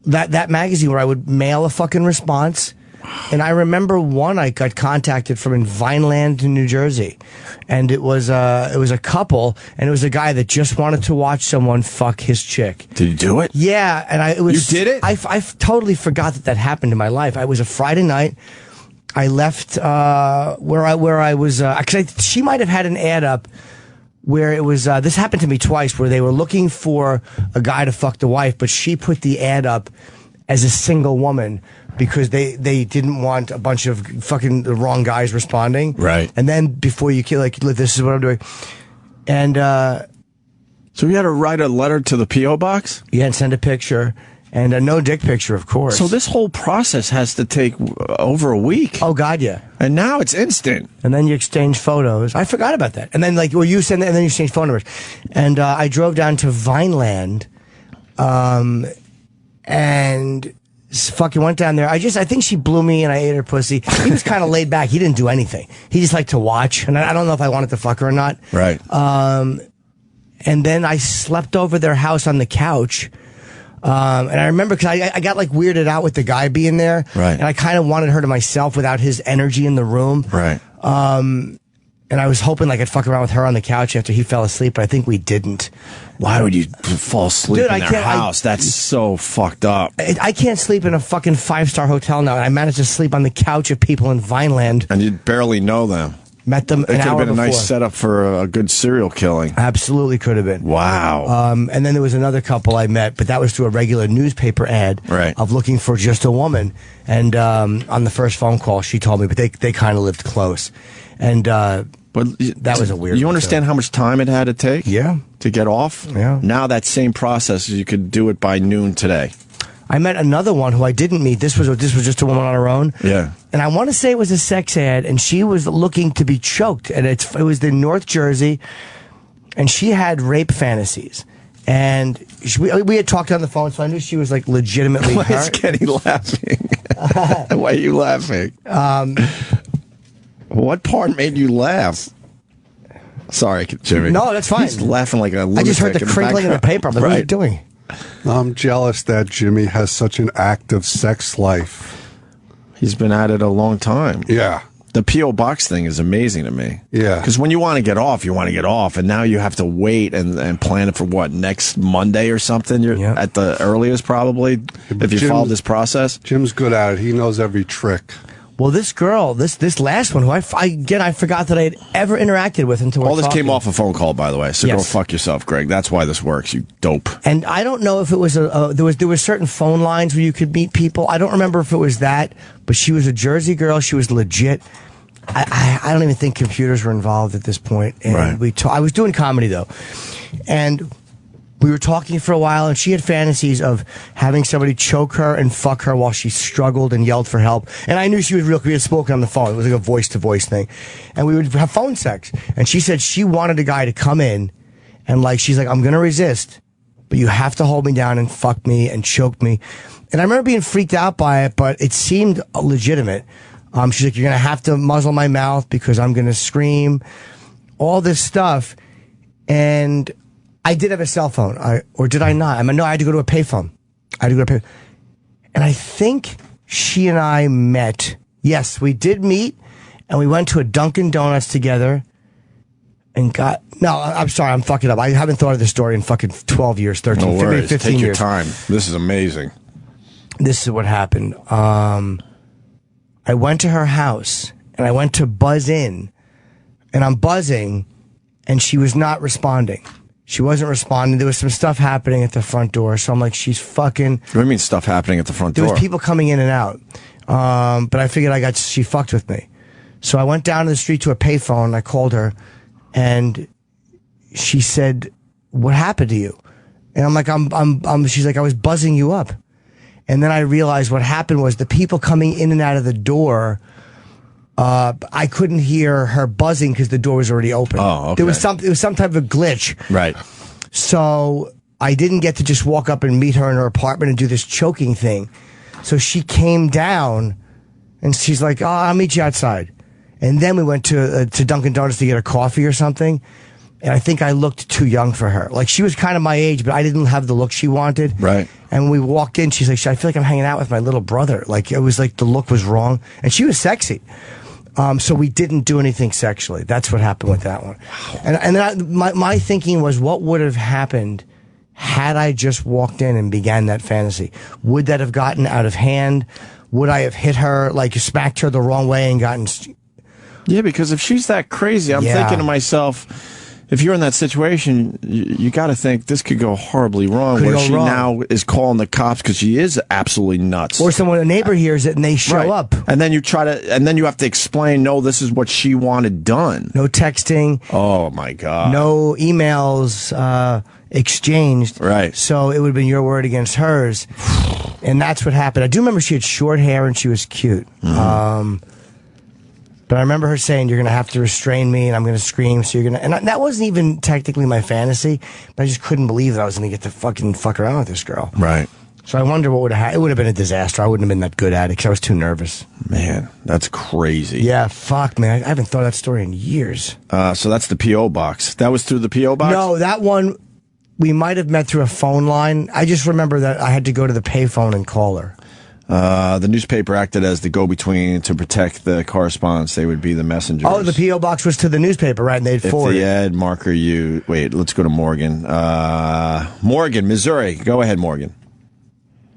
Speaker 2: that magazine where I would mail a fucking response. And I remember one I got contacted from in Vineland, New Jersey, and it was a couple, and it was a guy that just wanted to watch someone fuck his chick.
Speaker 1: Did you do it?
Speaker 2: Yeah, and
Speaker 1: You did it?
Speaker 2: I totally forgot that happened in my life. It was a Friday night. I left where I was because she might have had an ad up where it was. This happened to me twice, where they were looking for a guy to fuck the wife, but she put the ad up as a single woman because they didn't want a bunch of fucking the wrong guys responding.
Speaker 1: Right.
Speaker 2: And then before you kill, this is what I'm doing. And
Speaker 1: so you had to write a letter to the PO box?
Speaker 2: Yeah, and send a picture. And a no dick picture, of course.
Speaker 1: So this whole process has to take over a week.
Speaker 2: Oh, God, yeah.
Speaker 1: And now it's instant.
Speaker 2: And then you exchange photos. I forgot about that. And then, you send that, and then you exchange phone numbers. And I drove down to Vineland, and fucking went down there. I think she blew me, and I ate her pussy. He was kind of laid back. He didn't do anything. He just liked to watch. And I don't know if I wanted to fuck her or not.
Speaker 1: Right.
Speaker 2: And then I slept over their house on the couch. And I remember because I got weirded out with the guy being there.
Speaker 1: Right.
Speaker 2: And I kind of wanted her to myself without his energy in the room.
Speaker 1: Right.
Speaker 2: And I was hoping I'd fuck around with her on the couch after he fell asleep, but I think we didn't.
Speaker 1: Why would you fall asleep in their house? That's so fucked up.
Speaker 2: I can't sleep in a fucking 5-star hotel now, and I managed to sleep on the couch of people in Vineland.
Speaker 1: And you barely know them.
Speaker 2: Met them
Speaker 1: It could
Speaker 2: an hour
Speaker 1: have been a
Speaker 2: before.
Speaker 1: nice setup for a good serial killing.
Speaker 2: Absolutely could have been.
Speaker 1: Wow.
Speaker 2: And then there was another couple I met, but that was through a regular newspaper ad of looking for just a woman. And on the first phone call, she told me, but they kind of lived close. And
Speaker 1: but
Speaker 2: that was a weird.
Speaker 1: You understand how much time it had to take?
Speaker 2: Yeah.
Speaker 1: To get off?
Speaker 2: Yeah.
Speaker 1: Now that same process, you could do it by noon today.
Speaker 2: I met another one who I didn't meet. This was just a woman on her own.
Speaker 1: Yeah.
Speaker 2: And I want to say it was a sex ad, and she was looking to be choked. And it was in North Jersey, and she had rape fantasies. And we had talked on the phone, so I knew she was legitimately
Speaker 1: Why
Speaker 2: hurt.
Speaker 1: is Kenny laughing? Why are you laughing? What part made you laugh? Sorry, Jimmy.
Speaker 2: No, that's fine.
Speaker 1: He's laughing like a lunatic.
Speaker 2: I just heard the crinkling in the paper. I'm like, what are you doing?
Speaker 16: I'm jealous that Jimmy has such an active sex life.
Speaker 1: He's been at it a long time.
Speaker 16: Yeah.
Speaker 1: The P.O. Box thing is amazing to me.
Speaker 16: Yeah.
Speaker 1: Because when you want to get off, you want to get off. And now you have to wait and plan it for what, next Monday or something? You're at the earliest, probably, if you follow this process?
Speaker 16: Jim's good at it. He knows every trick.
Speaker 2: Well, this girl, this last one, who I forgot that I had ever interacted with until we're
Speaker 1: All this
Speaker 2: talking.
Speaker 1: came off a phone call, by the way. So
Speaker 2: Yes.
Speaker 1: go fuck yourself, Greg. That's why this works, you dope.
Speaker 2: And I don't know if it was there were certain phone lines where you could meet people. I don't remember if it was that, but she was a Jersey girl. She was legit. I don't even think computers were involved at this point. And I was doing comedy though, and we were talking for a while, and she had fantasies of having somebody choke her and fuck her while she struggled and yelled for help. And I knew she was real. We had spoken on the phone. It was like a voice-to-voice thing. And we would have phone sex. And she said she wanted a guy to come in, and she's like, I'm going to resist, but you have to hold me down and fuck me and choke me. And I remember being freaked out by it, but it seemed legitimate. She's like, you're going to have to muzzle my mouth because I'm going to scream. All this stuff. And I did have a cell phone, or did I not? No, I had to go to a payphone. And I think she and I met Yes, we did meet, and we went to a Dunkin' Donuts together. And I'm sorry, I'm fucking up. I haven't thought of this story in fucking 12 years, 13,
Speaker 1: No worries.
Speaker 2: 15
Speaker 1: Take your
Speaker 2: years.
Speaker 1: time. This is amazing.
Speaker 2: This is what happened. I went to her house, and I went to buzz in, and I'm buzzing, and she was not responding. She wasn't responding. There was some stuff happening at the front door, so I'm like, she's fucking...
Speaker 1: What do you mean stuff happening at the front door?
Speaker 2: There was people coming in and out. But I figured she fucked with me. So I went down to the street to a payphone, I called her, and she said, "What happened to you?" And I'm like, she's like, "I was buzzing you up." And then I realized what happened was the people coming in and out of the door, I couldn't hear her buzzing because the door was already open.
Speaker 1: Oh, okay.
Speaker 2: It was some type of a glitch.
Speaker 1: Right.
Speaker 2: So I didn't get to just walk up and meet her in her apartment and do this choking thing. So she came down and she's like, "Oh, I'll meet you outside." And then we went to Dunkin' Donuts to get a coffee or something. And I think I looked too young for her. Like, she was kind of my age, but I didn't have the look she wanted.
Speaker 1: Right.
Speaker 2: And when we walked in, she's like, "I feel like I'm hanging out with my little brother." Like, it was like the look was wrong. And she was sexy. So we didn't do anything sexually. That's what happened with that one. And then my thinking was, what would have happened had I just walked in and began that fantasy? Would that have gotten out of hand? Would I have hit her, like smacked her the wrong way and gotten...
Speaker 1: Yeah, because if she's that crazy, I'm thinking to myself, if you're in that situation, you got to think this could go horribly wrong. Where she now is calling the cops because she is absolutely nuts.
Speaker 2: Or a neighbor hears it and they show up.
Speaker 1: And then you have to explain, no, this is what she wanted done.
Speaker 2: No texting.
Speaker 1: Oh my God.
Speaker 2: No emails exchanged.
Speaker 1: Right.
Speaker 2: So it would have been your word against hers. And that's what happened. I do remember she had short hair and she was cute. But I remember her saying, "You're going to have to restrain me and I'm going to scream, so you're going to..." And that wasn't even technically my fantasy, but I just couldn't believe that I was going to get to fucking fuck around with this girl.
Speaker 1: Right.
Speaker 2: So I wonder what would have happened. It would have been a disaster. I wouldn't have been that good at it because I was too nervous.
Speaker 1: Man, that's crazy.
Speaker 2: Yeah, fuck, man. I haven't thought of that story in years.
Speaker 1: So that's the P.O. box. That was through the P.O. box?
Speaker 2: No, that one, we might have met through a phone line. I just remember that I had to go to the payphone and call her.
Speaker 1: The newspaper acted as the go-between to protect the correspondence. They would be the messengers.
Speaker 2: Oh, the P.O. box was to the newspaper, right? And they'd forward
Speaker 1: If the
Speaker 2: it.
Speaker 1: ad marker wait, let's go to Morgan. Morgan, Missouri. Go ahead, Morgan.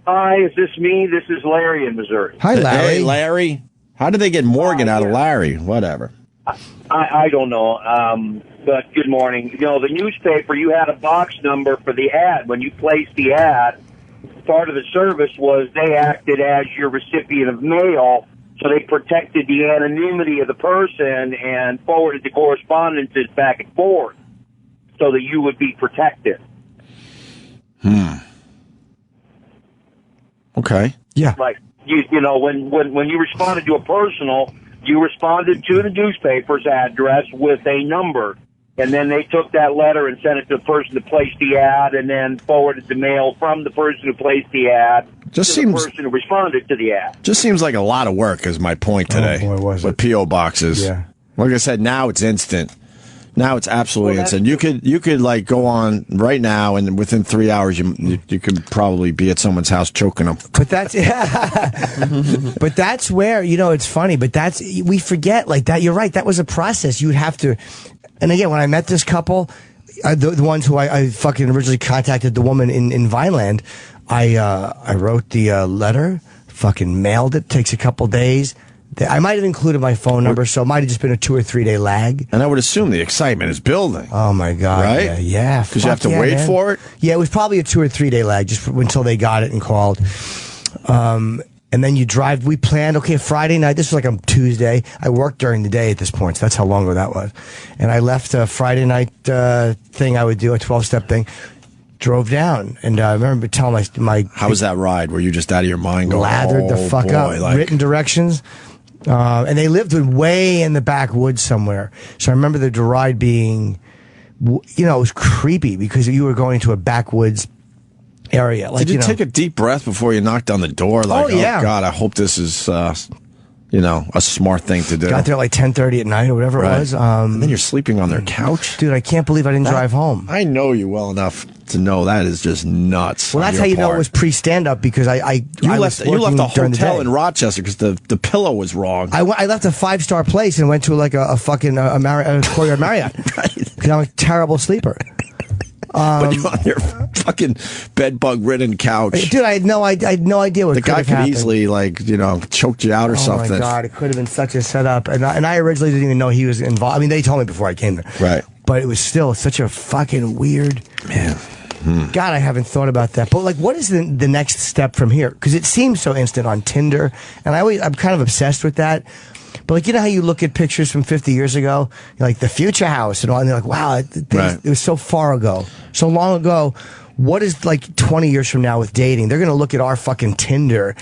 Speaker 17: Hi, is this me? This is Larry in Missouri.
Speaker 2: Hi, Larry.
Speaker 1: Hey, Larry. How did they get Morgan out of Larry? Whatever.
Speaker 17: I don't know, but good morning. You know, the newspaper, you had a box number for the ad. When you placed the ad, part of the service was they acted as your recipient of mail, so they protected the anonymity of the person and forwarded the correspondences back and forth so that you would be protected.
Speaker 1: Okay.
Speaker 2: Yeah.
Speaker 17: Like, you know, when you responded to a personal, you responded to the newspaper's address with a number. And then they took that letter and sent it to the person who placed the ad, and then forwarded the mail from the person who placed the ad to the person who responded to the ad.
Speaker 1: Just seems like a lot of work is my point today.
Speaker 2: Oh, boy, was
Speaker 1: with P.O. boxes.
Speaker 2: Yeah.
Speaker 1: Like I said, now it's instant. Now it's absolutely instant. You could like go on right now, and within 3 hours, you could probably be at someone's house choking them.
Speaker 2: But that's but that's where, you know, it's funny. But we forget like that. You're right. That was a process. You would have to. And again, when I met this couple, the ones who I fucking originally contacted, the woman in Vineland, I wrote the letter, fucking mailed it. Takes a couple days. I might have included my phone number, so it might have just been a 2 or 3 day lag.
Speaker 1: And I would assume the excitement is building.
Speaker 2: Oh my God!
Speaker 1: Right?
Speaker 2: Yeah.
Speaker 1: Because you have to wait for it.
Speaker 2: Yeah, it was probably a 2 or 3 day lag just until they got it and called. And then you drive. We planned, okay, Friday night. This was like a Tuesday. I worked during the day at this point, so that's how long ago that was. And I left a Friday night thing I would do, a 12-step thing. Drove down, and I remember telling my
Speaker 1: How was that ride? Were you just out of your mind going,
Speaker 2: lathered the fuck
Speaker 1: boy,
Speaker 2: up,
Speaker 1: like...
Speaker 2: written directions. And they lived way in the backwoods somewhere. So I remember the ride being, you know, it was creepy because you were going to a backwoods area. Like,
Speaker 1: Did you take a deep breath before you knocked on the door? Like, oh, God, I hope this is a smart thing to do.
Speaker 2: Got there at like 10:30 at night or whatever it was.
Speaker 1: And then you're sleeping on their couch?
Speaker 2: Dude, I can't believe I didn't drive home.
Speaker 1: I know you well enough to know that is just nuts.
Speaker 2: Well, that's how you know it was pre-stand-up because
Speaker 1: You left a
Speaker 2: during the
Speaker 1: hotel
Speaker 2: day.
Speaker 1: in Rochester because the pillow was wrong.
Speaker 2: I left a 5-star place and went to like a fucking Courtyard Marriott because I'm a terrible sleeper.
Speaker 1: But you're on your fucking bed bug ridden couch.
Speaker 2: Dude, I had no idea what
Speaker 1: The guy could easily choked you out or something.
Speaker 2: Oh my God, it could have been such a setup. And I originally didn't even know he was involved. I mean, they told me before I came there.
Speaker 1: Right.
Speaker 2: But it was still such a fucking weird.
Speaker 1: Man.
Speaker 2: God, I haven't thought about that. But what is the next step from here? Because it seems so instant on Tinder, and I'm kind of obsessed with that. But how you look at pictures from 50 years ago, like the future house and all, and they're like, wow, it was so far ago, so long ago. What is 20 years from now with dating? They're going to look at our fucking Tinder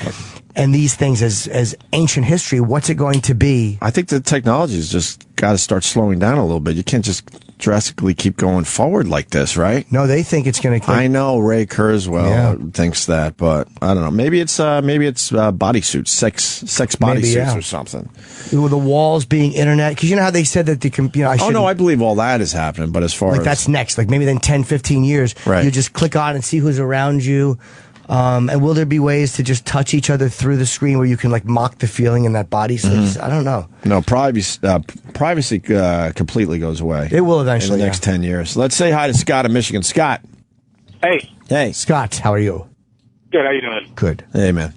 Speaker 2: and these things as ancient history. What's it going to be?
Speaker 1: I think the technology's just got to start slowing down a little bit. You can't just drastically keep going forward like this, right?
Speaker 2: No, they think it's going to.
Speaker 1: I know Ray Kurzweil thinks that, but I don't know. Maybe it's bodysuits, sex bodysuits or something.
Speaker 2: The walls being internet, because you know how they said that
Speaker 1: I believe all that is happening, but as far as
Speaker 2: that's next, maybe then 10, 15 years, you just click on and see who's around you. And will there be ways to just touch each other through the screen where you can mock the feeling in that body? So I don't know.
Speaker 1: No, privacy completely goes away.
Speaker 2: It will eventually
Speaker 1: in the next 10 years. Let's say hi to Scott in Michigan. Scott.
Speaker 10: Hey,
Speaker 2: Scott. How are you?
Speaker 10: Good. How you doing?
Speaker 2: Good.
Speaker 1: Hey, man.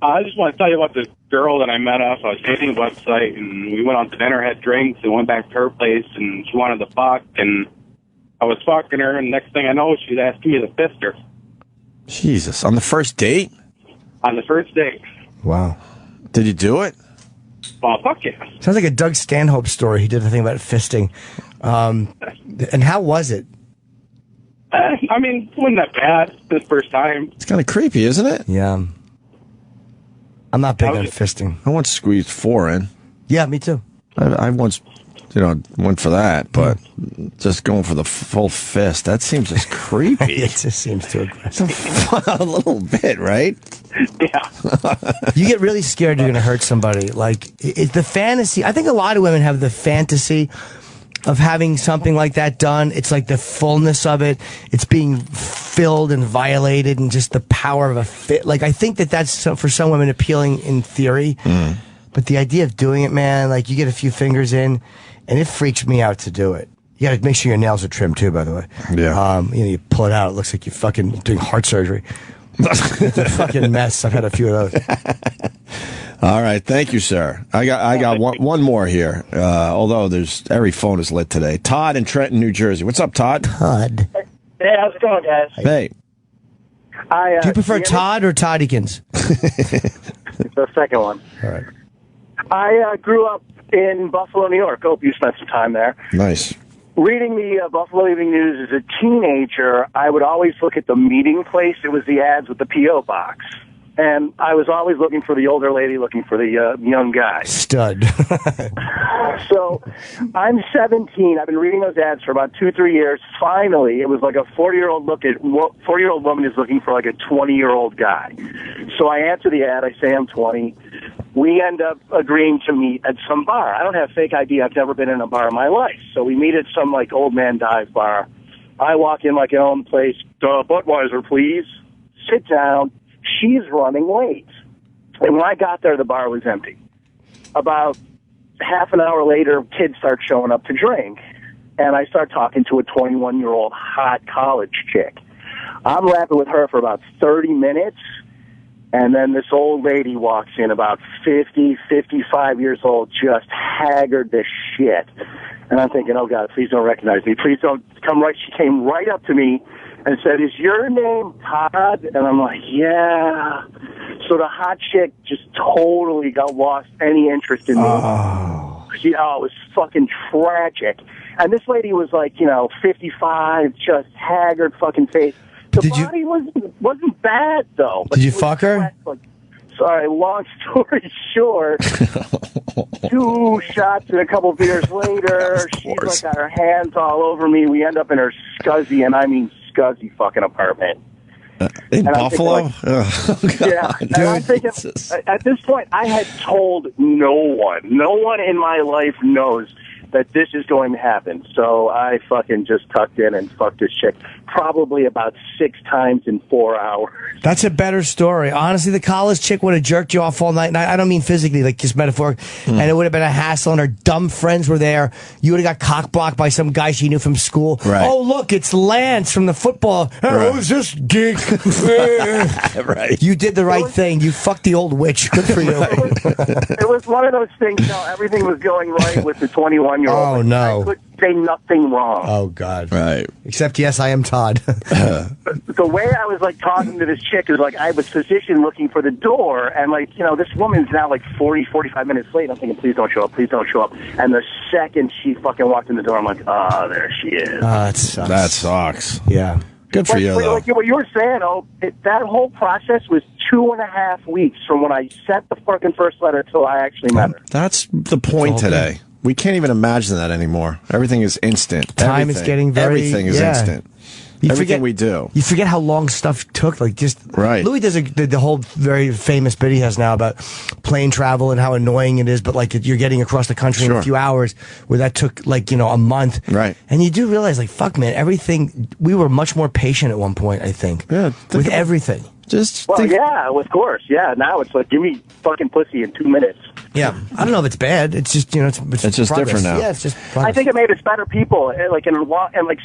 Speaker 10: I just want to tell you about this girl that I met off a dating website, and we went out to dinner, had drinks, and went back to her place, and she wanted to fuck, and I was fucking her, and next thing I know, she's asking me to fist her.
Speaker 1: Jesus, on the first date?
Speaker 10: On the first date.
Speaker 2: Wow.
Speaker 1: Did you do it?
Speaker 10: Well, fuck yeah.
Speaker 2: Sounds like a Doug Stanhope story. He did a thing about fisting. And how was it?
Speaker 10: I mean, it wasn't that bad this first time.
Speaker 1: It's kind of creepy, isn't it?
Speaker 2: Yeah. I'm not big on fisting.
Speaker 1: I once squeezed 4 in.
Speaker 2: Yeah, me too.
Speaker 1: I once, went for that, but just going for the full fist, that seems just creepy.
Speaker 2: It just seems too aggressive.
Speaker 1: A little bit, right?
Speaker 10: Yeah.
Speaker 2: You get really scared you're going to hurt somebody. It's the fantasy. I think a lot of women have the fantasy of having something like that done. It's like the fullness of it. It's being filled and violated and just the power of a fit. I think that's for some women appealing in theory. But the idea of doing it, man, you get a few fingers in, and it freaks me out to do it. You got to make sure your nails are trimmed too, by the way.
Speaker 1: Yeah.
Speaker 2: You pull it out, it looks like you're fucking doing heart surgery. It's a fucking mess. I've had a few of those.
Speaker 1: All right, thank you, sir. I got one more here. Although every phone is lit today. Todd in Trenton, New Jersey. What's up, Todd?
Speaker 2: Todd.
Speaker 14: Hey, how's it going, guys?
Speaker 1: Hey.
Speaker 2: Do you prefer Todd or Toddykins?
Speaker 14: The second one.
Speaker 2: All right.
Speaker 14: I grew up in Buffalo, New York. Hope you spent some time there.
Speaker 1: Nice.
Speaker 14: Reading the Buffalo Evening News as a teenager, I would always look at the meeting place. It was the ads with the P.O. box. And I was always looking for the older lady, looking for the young guy.
Speaker 2: Stud.
Speaker 14: So I'm 17. I've been reading those ads for about 2-3 years. Finally, it was like a 40-year-old woman is looking for a 20-year-old guy. So I answer the ad. I say I'm 20. We end up agreeing to meet at some bar. I don't have fake ID. I've never been in a bar in my life. So we meet at some old man dive bar. I walk in like an own place. Budweiser, please. Sit down. She's running late. And when I got there, the bar was empty. About half an hour later, kids start showing up to drink. And I start talking to a 21-year-old hot college chick. I'm rapping with her for about 30 minutes. And then this old lady walks in, about 50, 55 years old, just haggard as shit. And I'm thinking, oh, God, please don't recognize me. Please don't come right. She came right up to me and said, is your name Todd? And I'm like, yeah. So the hot chick just totally lost any interest in me.
Speaker 2: Oh.
Speaker 14: It was fucking tragic. And this lady was 55, just haggard fucking face. The body wasn't bad, though.
Speaker 2: Did you fuck her?
Speaker 14: Sorry, long story short, 2 shots and a couple beers later, she's got her hands all over me. We end up in her scuzzy, and I mean scuzzy fucking apartment.
Speaker 1: In
Speaker 18: And I'm
Speaker 1: Buffalo?
Speaker 18: thinking,
Speaker 1: Oh, God.
Speaker 18: yeah, and I'm thinking, at this point, I had told no one. No one in my life knows that this is going to happen. So I fucking just tucked in and fucked this chick probably about 6 times in 4 hours.
Speaker 2: That's a better story. Honestly, the college chick would have jerked you off all night. And I don't mean physically, like just metaphorically. And it would have been a hassle, and her dumb friends were there. You would have got cock-blocked by some guy she knew from school.
Speaker 1: Right.
Speaker 2: Oh, look, it's Lance from the football. Oh, who's this geek?
Speaker 1: Right.
Speaker 2: You did the right thing. You fucked the old witch. Good for you.
Speaker 18: It was one of those things, everything was going right with the 21-year-old.
Speaker 2: Oh, no.
Speaker 18: I could say nothing wrong.
Speaker 2: Oh, God.
Speaker 1: Right.
Speaker 2: Except, yes, I am Todd.
Speaker 18: The way I was like talking to this chick is like I was positioned looking for the door, and like, this woman's now like 45 minutes late. I'm thinking, please don't show up, please don't show up. And the second she fucking walked in the door, I'm like, there she is.
Speaker 2: That sucks.
Speaker 1: That sucks.
Speaker 2: Yeah.
Speaker 1: Good for you, though.
Speaker 18: Like what you were saying, that whole process was 2.5 weeks from when I sent the fucking first letter till I actually met her.
Speaker 1: That's the point today. We can't even imagine that anymore. Everything is instant.
Speaker 2: Time is getting very...
Speaker 1: Everything is instant. Everything we do.
Speaker 2: You forget how long stuff took. Like just
Speaker 1: right.
Speaker 2: Louis does the whole very famous bit he has now about plane travel and how annoying it is, but like you're getting across the country in a few hours, where that took like a month.
Speaker 1: Right.
Speaker 2: And you do realize, like, fuck, man, everything. We were much more patient at one point, I think.
Speaker 1: Yeah.
Speaker 2: With everything.
Speaker 18: Yeah, of course. Yeah, now it's like, give me fucking pussy in 2 minutes.
Speaker 2: Yeah, I don't know if it's bad. It's just it's
Speaker 1: just
Speaker 2: progress.
Speaker 1: different now.
Speaker 2: Yeah, it's just.
Speaker 18: I think it made us better people. Like in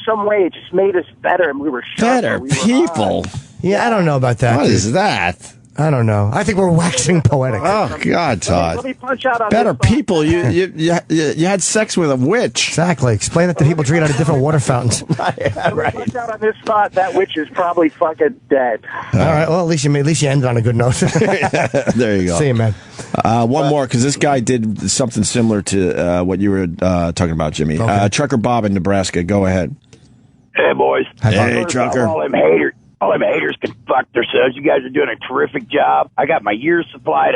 Speaker 18: some way, it just made us better, and we were sharper.
Speaker 1: Better people.
Speaker 2: Yeah, I don't know about that.
Speaker 1: What is that?
Speaker 2: I don't know. I think we're waxing poetic.
Speaker 1: Oh God, Todd!
Speaker 18: Let me punch out on
Speaker 1: better
Speaker 18: this
Speaker 1: people. You had sex with a witch.
Speaker 2: Exactly. Explain that to people drinking out of different water fountains.
Speaker 18: Right. Punch out on this spot. That witch is probably fucking dead.
Speaker 2: All right. Well, at least you ended on a good note.
Speaker 1: There you go.
Speaker 2: See you, man.
Speaker 1: One more, because this guy did something similar to what you were talking about, Jimmy.
Speaker 2: Okay.
Speaker 1: Trucker Bob in Nebraska. Go ahead.
Speaker 19: Hey, boys.
Speaker 1: Hey, Trucker.
Speaker 19: All them haters can fuck themselves. You guys are doing a terrific job. I got my year's supply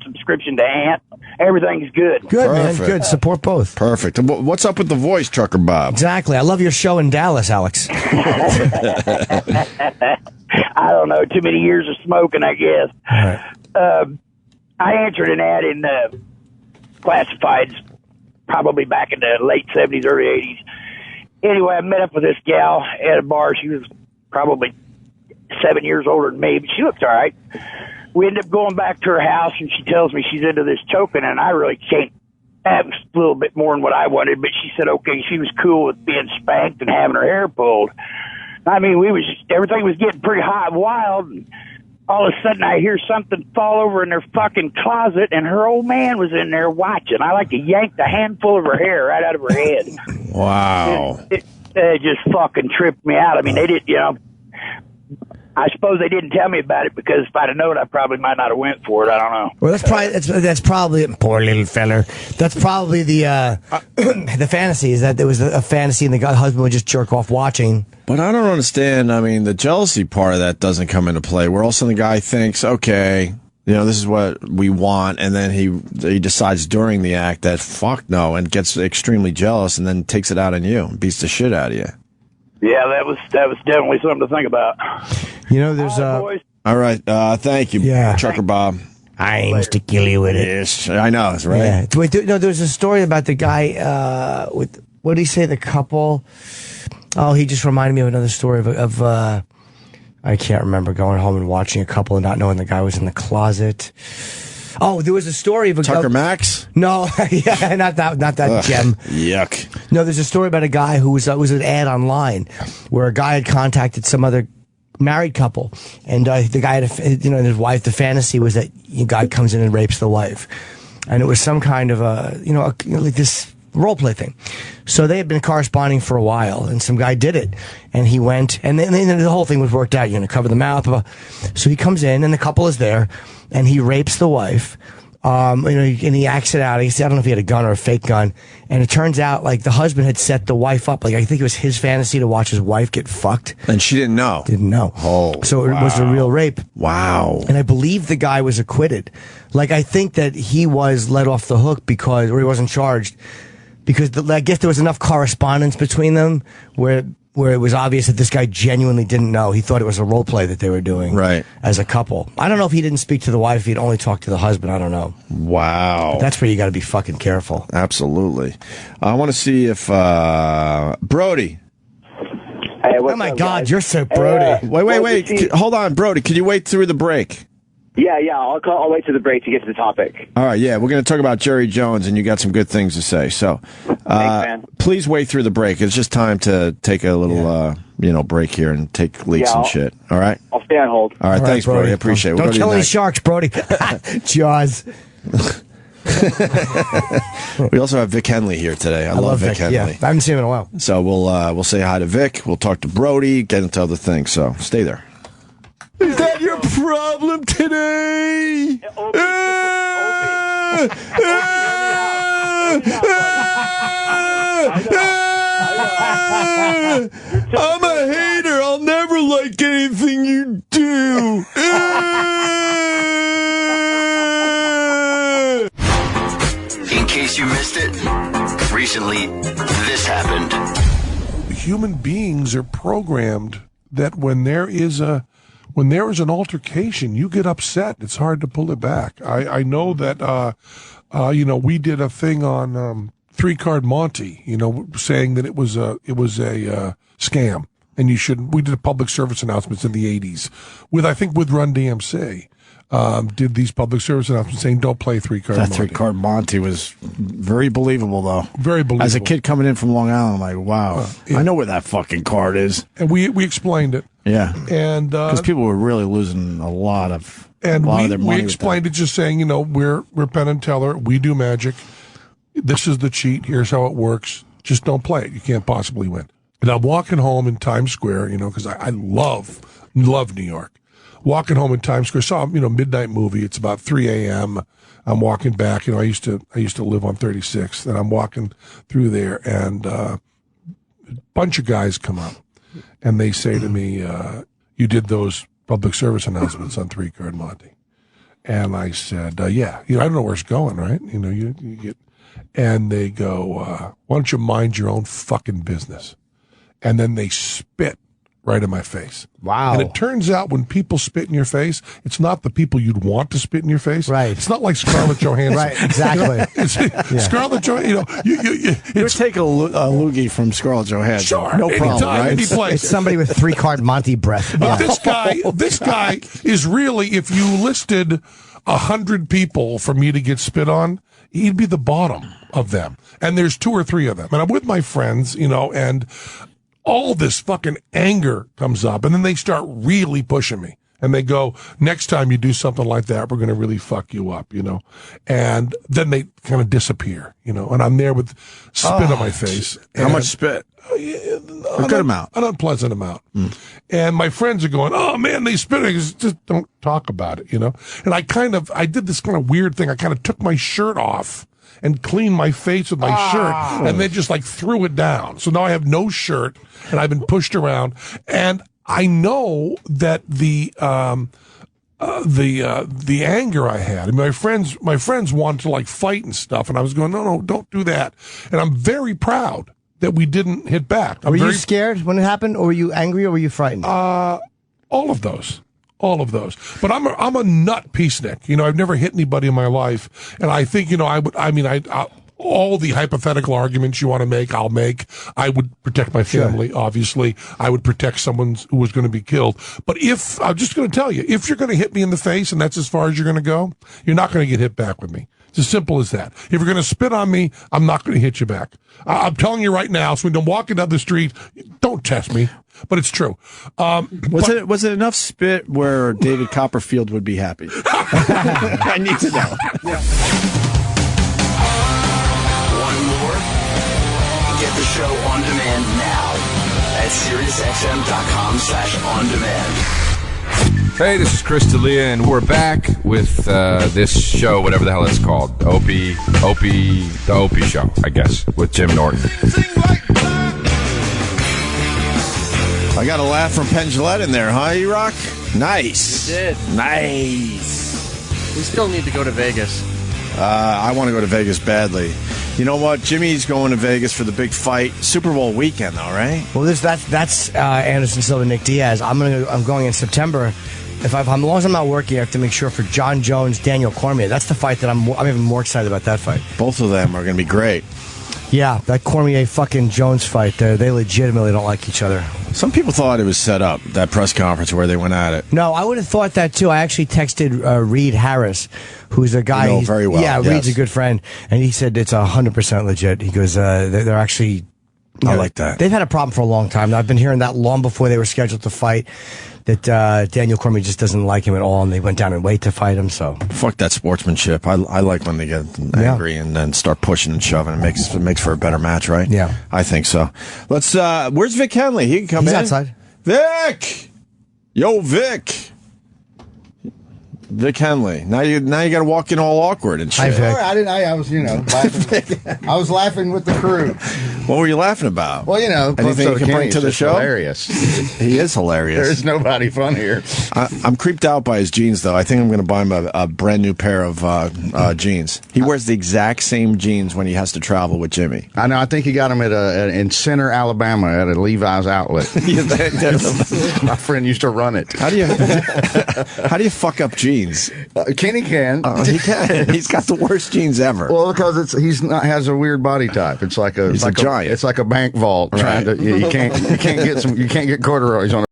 Speaker 19: subscription to Ant. Everything's good.
Speaker 2: Good,
Speaker 1: Perfect.
Speaker 2: man. Good. Support both.
Speaker 1: Perfect. And what's up with the voice, Trucker Bob?
Speaker 2: Exactly. I love your show in Dallas, Alex.
Speaker 19: I don't know. Too many years of smoking, I guess.
Speaker 2: All right.
Speaker 19: I answered an ad in classifieds probably back in the late 70s, early 80s. Anyway, I met up with this gal at a bar. She was probably 7 years older than me, but she looked all right. We ended up going back to her house, and she tells me she's into this choking, and I really can't have a little bit more than what I wanted, but she said, okay, she was cool with being spanked and having her hair pulled. I mean, everything was getting pretty hot and wild, and all of a sudden I hear something fall over in her fucking closet, and her old man was in there watching. I like to yank the handful of her hair right out of her head.
Speaker 1: Wow.
Speaker 19: It just fucking tripped me out. I mean, they did, I suppose they didn't tell me about it, because if I'd have known, I probably might not have went for it. I don't know.
Speaker 2: Well, that's probably poor little feller. That's probably the the fantasy, is that there was a fantasy and the husband would just jerk off watching.
Speaker 1: But I don't understand. I mean, the jealousy part of that doesn't come into play. Where also the guy thinks, okay, this is what we want, and then he decides during the act that fuck no, and gets extremely jealous, and then takes it out on you and beats the shit out of you.
Speaker 19: Yeah, that was definitely something to think about.
Speaker 2: There's
Speaker 1: all right, thank you, Trucker Bob.
Speaker 2: I aims to kill you with it.
Speaker 1: Yes, I know, that's right.
Speaker 2: Yeah. Wait, there's a story about the guy with, what did he say, the couple? Oh, he just reminded me of another story of I can't remember, going home and watching a couple and not knowing the guy was in the closet. Oh, there was a story of a
Speaker 1: Tucker Max?
Speaker 2: No, yeah, not that gem.
Speaker 1: Yuck.
Speaker 2: No, there's a story about a guy who was an ad online where a guy had contacted some other married couple, and the guy had his wife. The fantasy was that a guy comes in and rapes the wife, and it was some kind of like this role play thing. So they had been corresponding for a while, and some guy did it, and he went, and then the whole thing was worked out. Cover the mouth. So he comes in, and the couple is there, and he rapes the wife. And he acts it out. I don't know if he had a gun or a fake gun. And it turns out, like, the husband had set the wife up. Like, I think it was his fantasy to watch his wife get fucked.
Speaker 1: And she didn't know. Oh,
Speaker 2: so it was a real rape.
Speaker 1: Wow.
Speaker 2: And I believe the guy was acquitted. Like, I think that he was let off the hook or he wasn't charged. Because I guess there was enough correspondence between them where where it was obvious that this guy genuinely didn't know. He thought it was a role play that they were doing as a couple. I don't know if he didn't speak to the wife, he'd only talked to the husband. I don't know.
Speaker 1: Wow.
Speaker 2: But that's where you got to be fucking careful.
Speaker 1: Absolutely. I want to see if Brody.
Speaker 2: Hey, oh my God, you're so Brody.
Speaker 1: Wait. Hold on, Brody. Can you wait through the break?
Speaker 20: Yeah. I'll wait to the break to get to the topic.
Speaker 1: All right, yeah, we're going to talk about Jerry Jones, and you got some good things to say. So,
Speaker 20: Thanks, man.
Speaker 1: please wait through the break. It's just time to take a little, break here and take leaks and shit. All right.
Speaker 20: I'll stay on hold.
Speaker 1: All right, thanks, Brody. I appreciate it.
Speaker 2: Don't kill any sharks, Brody. Jaws.
Speaker 1: We also have Vic Henley here today. I love Vic Henley.
Speaker 2: Yeah, I haven't seen him in a while.
Speaker 1: So we'll say hi to Vic. We'll talk to Brody. Get into other things. So stay there.
Speaker 21: Is that your problem today? I'm a hater. I'll never like anything you do.
Speaker 22: In case you missed it, recently this happened.
Speaker 23: Human beings are programmed that when there is an altercation, you get upset. It's hard to pull it back. I know that, we did a thing on 3-Card Monty, saying that it was a scam, and we did a public service announcements in the 80s with Run DMC. Did these public service announcements saying don't play 3-Card Monty.
Speaker 1: That 3-Card Monty was very believable, though.
Speaker 23: Very believable.
Speaker 1: As a kid coming in from Long Island, I'm like, wow, I know where that fucking card is.
Speaker 23: And we explained it.
Speaker 1: Yeah.
Speaker 23: And
Speaker 1: because people were really losing a lot of their money.
Speaker 23: We explained it just saying, we're Penn and Teller. We do magic. This is the cheat. Here's how it works. Just don't play it. You can't possibly win. And I'm walking home in Times Square, because I love New York. Walking home in Times Square, saw midnight movie. It's about 3 a.m. I'm walking back. I used to live on 36th, and I'm walking through there, and a bunch of guys come up, and they say to me, "You did those public service announcements on 3-Card Monty," and I said, "Yeah. I don't know where it's going, right? You get," and they go, "Why don't you mind your own fucking business?" And then they spit right in my face.
Speaker 2: Wow.
Speaker 23: And it turns out when people spit in your face, it's not the people you'd want to spit in your face.
Speaker 2: Right.
Speaker 23: It's not like Scarlett Johansson.
Speaker 2: Right, exactly.
Speaker 23: Scarlett Johansson,
Speaker 1: you take a loogie from Scarlett Johansson.
Speaker 23: Sure.
Speaker 1: No problem, right?
Speaker 23: Any place.
Speaker 2: It's somebody with 3-Card Monty breath.
Speaker 23: But this guy is really, if you listed 100 people for me to get spit on, he'd be the bottom of them. And there's 2 or 3 of them. And I'm with my friends, and all this fucking anger comes up, and then they start really pushing me. And they go, next time you do something like that, we're going to really fuck you up, And then they kind of disappear, and I'm there with spit on my face.
Speaker 1: How much spit?
Speaker 23: A
Speaker 1: good amount.
Speaker 23: An unpleasant amount. And my friends are going, oh, man, they spit. Just don't talk about it, And I did this kind of weird thing. I kind of took my shirt off and cleaned my face with my shirt, and then just threw it down. So now I have no shirt, and I've been pushed around. And I know that the anger I had, my friends wanted to fight and stuff, and I was going, no, don't do that. And I'm very proud that we didn't hit back.
Speaker 2: Were you scared when it happened, or were you angry, or were you frightened?
Speaker 23: All of those. But I'm a nut peacenik. I've never hit anybody in my life. And I think, all the hypothetical arguments you want to make, I'll make. I would protect my family, obviously. I would protect someone who was going to be killed. But I'm just going to tell you, if you're going to hit me in the face and that's as far as you're going to go, you're not going to get hit back with me. It's as simple as that. If you're going to spit on me, I'm not going to hit you back. I'm telling you right now, so when I'm walking down the street, don't test me. But it's true.
Speaker 1: Was it enough spit where David Copperfield would be happy? I need to know.
Speaker 22: One more? Get the show on demand now at SiriusXM.com/on-demand.
Speaker 24: Hey, this is Chris D'Elia, and we're back with this show, whatever the hell it's called. Opie, the Opie Show, I guess, with Jim Norton.
Speaker 1: I got a laugh from Penn Jillette in there, huh, E-Rock? Nice.
Speaker 5: You did.
Speaker 1: Nice.
Speaker 5: We still need to go to Vegas.
Speaker 1: I want to go to Vegas badly. You know what? Jimmy's going to Vegas for the big fight. Super Bowl weekend, though, right?
Speaker 2: Well, that's Anderson Silva, Nick Diaz. I'm going in September. As long as I'm not working, I have to make sure for John Jones, Daniel Cormier. That's the fight that I'm even more excited about. That fight.
Speaker 1: Both of them are going to be great.
Speaker 2: Yeah, that Cormier fucking Jones fight. They legitimately don't like each other.
Speaker 1: Some people thought it was set up, that press conference where they went at it.
Speaker 2: No, I would have thought that too. I actually texted Reed Harris, who's a guy.
Speaker 1: You know very well.
Speaker 2: Yeah,
Speaker 1: yes.
Speaker 2: Reed's a good friend, and he said it's 100% legit. He goes, they're actually.
Speaker 1: I like that.
Speaker 2: They've had a problem for a long time. I've been hearing that long before they were scheduled to fight. That Daniel Cormier just doesn't like him at all, and they went down and wait to fight him. So
Speaker 1: fuck that sportsmanship. I like when they get angry and then start pushing and shoving. It makes for a better match, right?
Speaker 2: Yeah,
Speaker 1: I think so. Let's. Where's Vic Henley? He can come in.
Speaker 2: He's outside.
Speaker 1: Vic, yo, Vic. Vic Henley. Now you got to walk in all awkward and shit.
Speaker 4: I was laughing. I was laughing with the crew.
Speaker 1: What were you laughing about?
Speaker 4: Well,
Speaker 1: anything you can bring to the show?
Speaker 4: Hilarious.
Speaker 1: He is hilarious.
Speaker 4: There's nobody fun here.
Speaker 1: I'm creeped out by his jeans, though. I think I'm going to buy him a brand new pair of jeans. He wears the exact same jeans when he has to travel with Jimmy.
Speaker 4: I know. I think he got them in Center, Alabama, at a Levi's outlet. My friend used to run it.
Speaker 1: How do you fuck up jeans?
Speaker 4: Kenny can.
Speaker 1: He can. He's got the worst jeans ever.
Speaker 4: Well, because has a weird body type. It's like a giant. It's like a bank vault.
Speaker 1: Right.
Speaker 4: You can't get corduroys on.